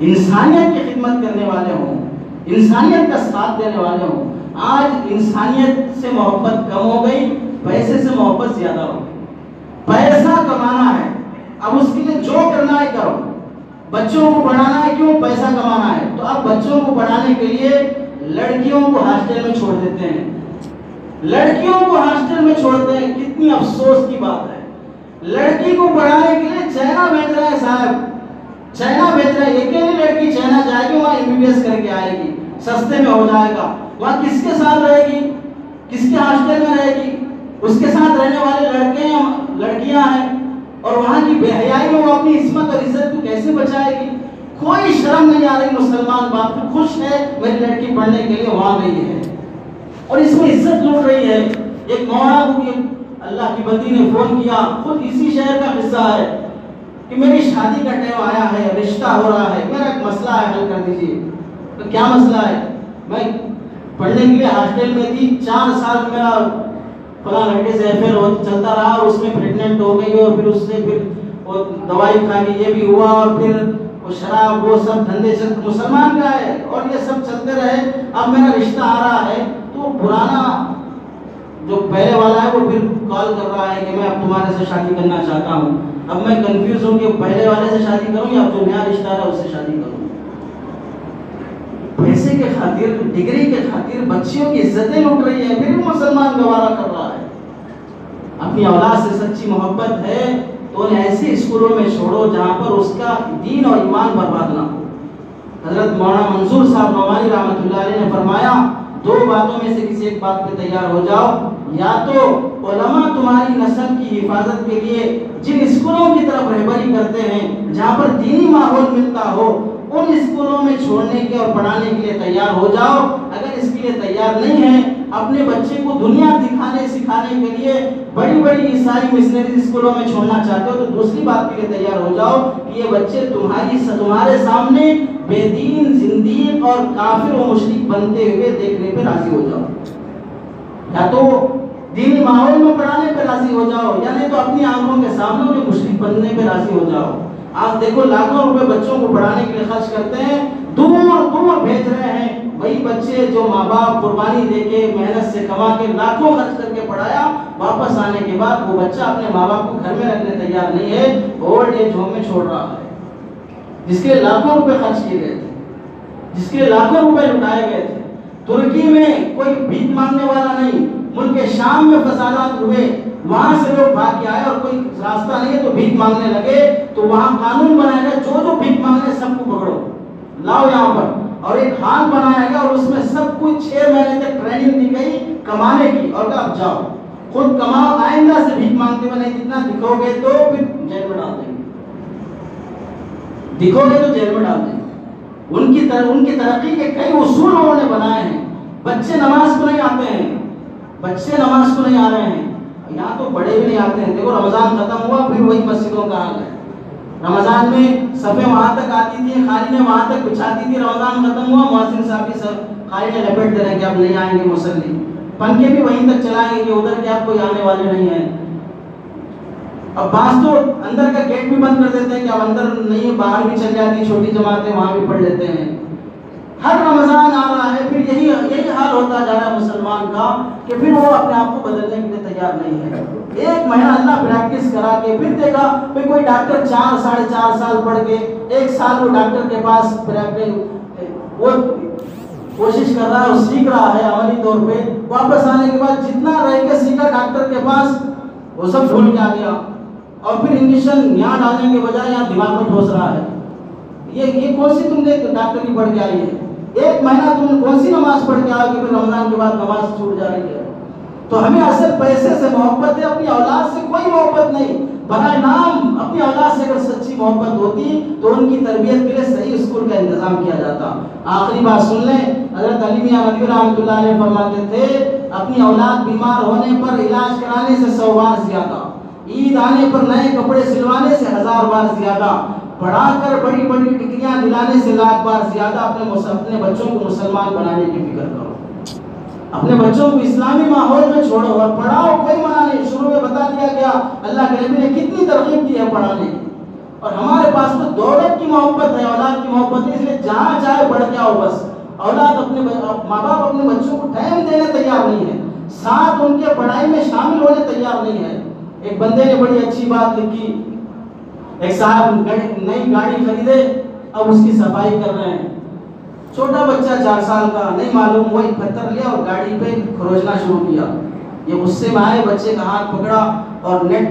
انسانیت کی خدمت کرنے والے ہوں، انسانیت کا ساتھ دینے والے ہوں. آج انسانیت سے محبت کم ہو گئی، پیسے سے محبت زیادہ ہو گئی. پیسہ کمانا ہے، اب اس کے لیے جو کرنا ہے کرو. بچوں کو پڑھانا ہے، کیوں؟ پیسہ کمانا ہے. تو اب بچوں کو پڑھانے کے لیے لڑکیوں کو ہاسٹل میں چھوڑ دیتے ہیں، لڑکیوں کو ہاسٹل میں چھوڑتے ہیں. کتنی افسوس کی بات ہے. لڑکی کو پڑھانے کے لیے چائنا بھیج رہے ہیں صاحب، چائنا بھیج رہے ہیں. ایک ہی لڑکی چائنا جائے گی، وہاں MBBS کر کے آئے گی، سستے میں ہو جائے گا. وہاں کس کے ساتھ رہے گی؟ کس کے ہاسٹل میں رہے گی؟ اس کے ساتھ رہنے والے لڑکے ہیں، لڑکیاں ہیں، اور وہاں کی بے حیائی میں وہ اپنی عصمت اور عزت کو کیسے بچائے گی؟ کوئی شرم نہیں آ رہی. مسلمان باپ خوش ہے میری لڑکی پڑھنے کے لیے وہاں گئی ہے اور اس میں عزت لوٹ رہی ہے. ایک مولانا کو اللہ کی بندی نے فون کیا، خود اسی شہر کا قصہ ہے، کہ میری شادی کا ٹائم آیا ہے، رشتہ ہو رہا ہے، میرا ایک مسئلہ ہے، حل کر دیجیے. تو کیا مسئلہ ہے؟ میں پڑھنے کے لیے ہاسٹل میں تھی، 4 سال میرا فلاں لڑکے سے افیئر چلتا رہا اور اس میں پریگننٹ ہو گئی اور پھر اس سے پھر وہ دوائی کھا کے یہ بھی ہوا اور پھر وہ شراب وہ سب دھندے سے مسلمان کا ہے اور یہ سب چلتے رہے. اب میرا رشتہ آ رہا ہے تو پرانا جو پہلے والا ہے وہ پھر کال کر رہا ہے کہ میں اب تمہارے سے شادی کرنا چاہتا ہوں. اب میں کنفیوز ہوں کہ پہلے والے سے شادی کروں یا اب جو نیا رشتہ ہے اس سے شادی کروں. پیسے کے خاطر، ڈگری کے خاطر بچیوں کی عزتیں لوٹ رہی ہے. پھر مسلمان گوارا کر رہا ہے. اپنی اولاد سے سچی محبت ہے تو انہیں ایسے اسکولوں میں چھوڑو جہاں پر اس کا دین اور ایمان برباد نہ ہو. حضرت مولانا منظور صاحب نعمانی رحمۃ اللہ علیہ نے فرمایا 2 باتوں میں سے کسی ایک بات پہ تیار ہو جاؤ. یا تو علماء تمہاری نسل کی حفاظت کے لیے جن اسکولوں کی طرف رہبری کرتے ہیں جہاں پر دینی ماحول ملتا ہو ان اسکولوں میں چھوڑنے کے اور پڑھانے کے لیے تیار ہو جاؤ. اگر اس کے لیے تیار نہیں ہے، اپنے بچے کو دنیا دکھانے سکھانے کے لیے بڑی بڑی عیسائی مشنری اسکولوں میں چھوڑنا چاہتے ہو تو دوسری بات کے لیے تیار ہو جاؤ کہ یہ بچے تمہارے سامنے بے دین، زندیق اور کافر و مشرک بنتے ہوئے دیکھنے پہ راضی ہو جاؤ. یا تو دینی ماحول میں پڑھانے پہ راضی ہو جاؤ یا نہیں تو اپنی آنکھوں کے سامنے انہیں مشرک بننے پہ راضی ہو جاؤ. آپ دیکھو لاکھوں روپے بچوں کو پڑھانے کے لیے خرچ کرتے ہیں، دور دور بھیج رہے ہیں. وہی بچے جو ماں باپ قربانی دے کے محنت سے کما کے لاکھوں خرچ کر کے پڑھایا، واپس آنے کے بعد وہ بچہ اپنے ماں باپ کو گھر میں رکھنے تیار نہیں ہے، اولڈ ایج ہوم میں چھوڑ رہا ہے. جس کے لاکھوں روپے خرچ کیے گئے تھے، جس کے لاکھوں روپے لٹائے گئے تھے. ترکی میں کوئی بھیک مانگنے والا نہیں. ملک شام میں فسادات ہوئے، وہاں سے لوگ بھاگ کے آئے اور کوئی راستہ نہیں ہے تو بھیک مانگنے لگے. تو وہاں قانون بنایا گیا جو بھیک مانگنے سب کو پکڑو لاؤ یہاں پر، اور ایک ہال بنایا گیا اور اس میں سب کچھ 6 مہینے تک ٹریننگ دی گئی کمانے کی اور کہا اب جاؤ خود کماؤ، آئندہ سے بھیک مانگتے ہوئے نہیں جتنا دکھو گے تو پھر جیل میں ڈال دیں گے. دکھو گے تو جیل میں ڈال دیں گے۔ ان کی ترقی کے کئی اصول انہوں نے بنائے ہیں۔ بچے نماز کو نہیں آتے ہیں، بچے نماز کو نہیں آ رہے ہیں، یہاں تو بڑے بھی نہیں آتے ہیں۔ دیکھو رمضان ختم ہوا پھر وہی مسجدوں کا حال ہے۔ رمضان میں صفیں وہاں تک آتی تھی، خالی نے وہاں تک بچھاتی تھی، رمضان ختم ہوا مؤذن صاحب بھی سب خالی نے لپیٹ دے رہے ہیں کہ اب نہیں آئیں گے مصلی، پنکھے بھی وہیں تک چلائیں گے کہ ادھر کے اب کوئی آنے والے نہیں ہیں۔ اب بعض تو اندر کا گیٹ بھی بند کر دیتے ہیں کہ اب اندر نہیں، باہر بھی چل جاتی چھوٹی جماعتیں، وہاں بھی پڑھ لیتے ہیں۔ ہر رمضان آ رہا ہے پھر یہی حال ہوتا جا رہا ہے مسلمان کا کہ پھر وہ اپنے آپ کو بدلنے کے لیے تیار نہیں ہے۔ ایک مہینہ اللہ پریکٹس کرا کے پھر دیکھا پھر کوئی ڈاکٹر 4 ساڑھے 4 سال پڑھ کے 1 سال وہ ڈاکٹر کے پاس وہ کوشش کر رہا ہے اور سیکھ رہا ہے عملی طور پہ، واپس آنے کے بعد جتنا رہ کے سیکھا ڈاکٹر کے پاس وہ سب بھول کے آ گیا، اور پھر انجیکشن یہاں ڈالنے کے بجائے یہاں دماغ میں ٹھوس رہا ہے۔ یہ کون سی تم نے ڈاکٹری پڑھ کے آئی ہے؟ 1 مہینہ تم کون سی نماز پڑھ کے آؤ کہ پھر رمضان کے بعد نماز چھوٹ جا رہی ہے؟ تو ہمیں اصل پیسے سے محبت ہے، اپنی اولاد سے کوئی محبت نہیں۔ برائے نام اپنی اولاد سے اگر سچی محبت ہوتی تو ان کی تربیت کے لیے صحیح اسکول کا انتظام کیا جاتا۔ آخری بات سن لیں، حضرت علی میاں ندوی رحمۃ اللہ علیہ فرماتے تھے اپنی اولاد بیمار ہونے پر علاج کرانے سے 100 بار زیادہ، عید آنے پر نئے کپڑے سلوانے سے 1000 بار زیادہ، پڑھا کر بڑی بڑی ڈگریاں دلانے سے 1,00,000 بار زیادہ اپنے بچوں کو مسلمان بنانے کی فکر کرو۔ اپنے بچوں کو اسلامی ماحول میں چھوڑو اور پڑھاؤ، کوئی منع نہیں۔ شروع میں بتا دیا گیا اللہ کے نبی نے کتنی ترغیب کی ہے پڑھانے کی، اور ہمارے پاس تو دولت کی محبت ہے، اولاد کی محبت ہے، اس لیے جہاں چاہے پڑھ کے آؤ بس۔ اولاد ماں باپ اپنے بچوں کو ٹائم دینے تیار نہیں ہے، ساتھ ان کے پڑھائی میں شامل ہونے تیار نہیں ہے۔ ایک بندے نے بڑی اچھی بات لکھی، ایک صاحب نئی گاڑی خریدے، اب اس کی صفائی کر رہے ہیں، چھوٹا بچہ 4 سال کا، نہیں معلوم وہ ایک پتھر لیا اور گاڑی پہ کھروچنا شروع کیا۔ یہ غصے میں آئے، بچے کا ہاتھ پکڑا اور نیٹ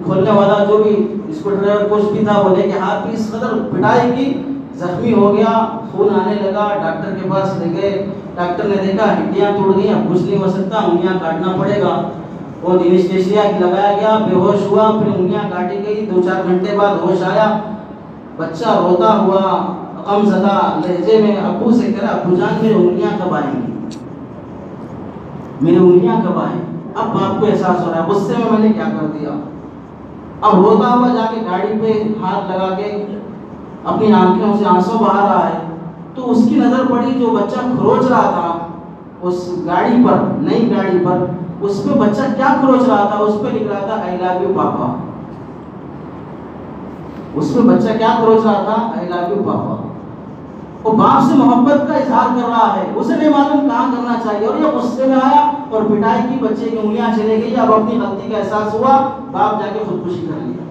کھولنے والا جو بھی اسکو ڈرائیور کچھ بھی تھا وہ لے کے ہاتھ بھی اس قدر پٹائی کی، زخمی ہو گیا، خون آنے لگا، ڈاکٹر کے پاس لے گئے۔ ڈاکٹر نے دیکھا ہڈیاں ٹوٹ گئی، اب کچھ نہیں ہو سکتا، انگلیاں کاٹنا پڑے گا۔ وہ اینستھیسیا لگایا گیا، بے ہوش ہوا، پھر انگلیاں کاٹی گئی، 2-4 گھنٹے بعد ہوش آیا۔ بچہ روتا ہوا غم زدہ لہجے میں ابو سے کہا ابو جان میرے انگلیاں کب آئیں گی، میرے انگلیاں کب آئیں؟ اب باپ کو احساس ہو رہا ہے غصے میں نے کیا کر دیا۔ اب روتا ہوا جا کے گاڑی پہ ہاتھ لگا کے اپنی آنکھوں سے آنسو بہا رہا ہے، تو اس کی نظر پڑی جو بچہ کھروچ رہا تھا اس گاڑی پر، نئی گاڑی پر، اس پہ بچہ کیا کھروچ رہا تھا، اس پہ لکھ رہا تھا I love you پاپا۔ اس پہ بچہ کیا کھروچ رہا تھا I love you پاپا۔ وہ باپ سے محبت کا اظہار کر رہا ہے، اسے نہیں معلوم کہاں کرنا چاہیے، اور یہ غصے میں آیا اور پٹائی کی، بچے کی انگلیاں چلے گئی۔ اب اپنی غلطی کا احساس ہوا، باپ جا کے خودکشی کر لیا۔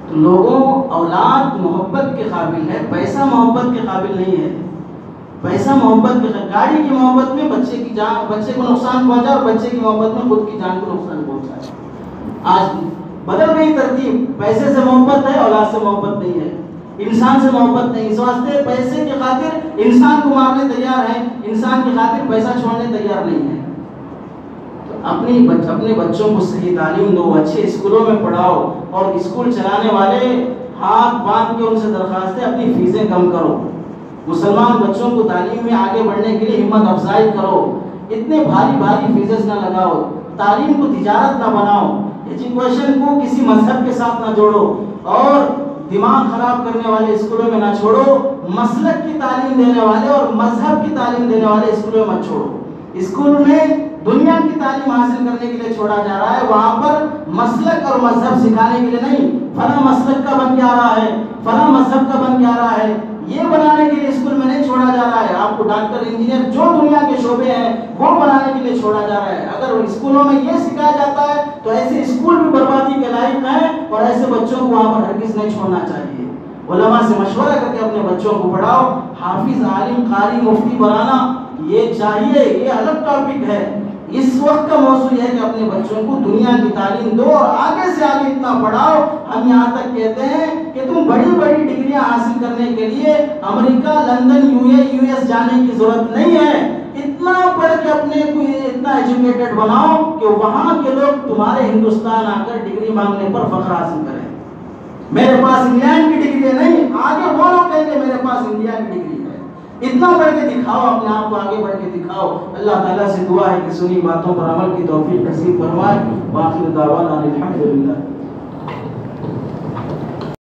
تو لوگوں اولاد محبت کے قابل ہے، پیسہ محبت کے قابل نہیں ہے۔ پیسہ محبت کے گاڑی کی محبت میں بچے کی جان، بچے کو نقصان پہنچا، اور بچے کی محبت میں خود کی جان کو نقصان پہنچا۔ آج بدل گئی ترتیب، پیسے سے محبت ہے، اولاد سے محبت نہیں ہے، انسان سے محبت نہیں۔ اس واسطے پیسے کی خاطر انسان کو مارنے تیار ہے، انسان کی خاطر پیسہ چھوڑنے تیار نہیں ہے۔ تو اپنے بچوں کو صحیح تعلیم دو، اچھے اسکولوں میں پڑھاؤ، اور اسکول چلانے والے ہاتھ باندھ کے ان سے درخواست ہے اپنی فیسیں کم کرو، مسلمان بچوں کو تعلیم میں آگے بڑھنے کے لیے ہمت افزائی کرو، اتنے بھاری فیسز نہ لگاؤ، تعلیم کو تجارت نہ بناؤ، ایجوکیشن کو کسی مذہب کے ساتھ نہ جوڑو، اور دماغ خراب کرنے والے اسکولوں میں نہ چھوڑو، مسلک کی تعلیم دینے والے اور مذہب کی تعلیم دینے والے اسکولوں میں مت چھوڑو۔ اسکول میں دنیا کی تعلیم حاصل کرنے کے لیے چھوڑا جا رہا ہے، وہاں پر مسلک اور مذہب سکھانے کے لیے نہیں، فلاں مسلک کا بن کے آ رہا ہے، فلاں مذہب کا بن کے آ رہا ہے، یہ بنانے کے لیے اسکول میں نہیں چھوڑا جا رہا ہے۔ آپ کو ڈاکٹر انجینئر جو دنیا کے شعبے ہیں وہ بنانے کے لیے چھوڑا جا رہا ہے۔ اگر اسکولوں میں یہ سکھایا جاتا ہے تو ایسے اسکول بھی بربادی کے لائق ہیں، اور ایسے بچوں کو وہاں پر ہرگز نہیں چھوڑنا چاہیے۔ علماء سے مشورہ کر کے اپنے بچوں کو پڑھاؤ، حافظ، عالم، قاری، مفتی بنانا یہ چاہیے، یہ الگ ٹاپک ہے۔ اس وقت کا موضوع یہ ہے کہ اپنے بچوں کو دنیا کی تعلیم دو اور آگے سے آگے اتنا پڑھاؤ۔ ہم یہاں تک کہتے ہیں کہ تم بڑی بڑی ڈگریاں حاصل کرنے کے لیے امریکہ، لندن، US جانے کی ضرورت نہیں ہے، اتنا پڑھ کے اپنے کو اتنا ایجوکیٹڈ بناؤ کہ وہاں کے لوگ تمہارے ہندوستان آ کر ڈگری مانگنے پر فخر حاصل کریں۔ میرے پاس انگلینڈ کی ڈگری ہے، نہیں، آگے وہ لوگ کہیں گے میرے پاس انڈیا کی ڈگری ہے۔ اتنا پڑھ کے دکھاؤ، اپنے آپ کو آگے بڑھ کے دکھاؤ۔ اللہ تعالیٰ سے دعا ہے کہ سنی باتوں پر عمل کی توفیق نصیب فرمائے۔ وآخر دعوانا الحمدللہ۔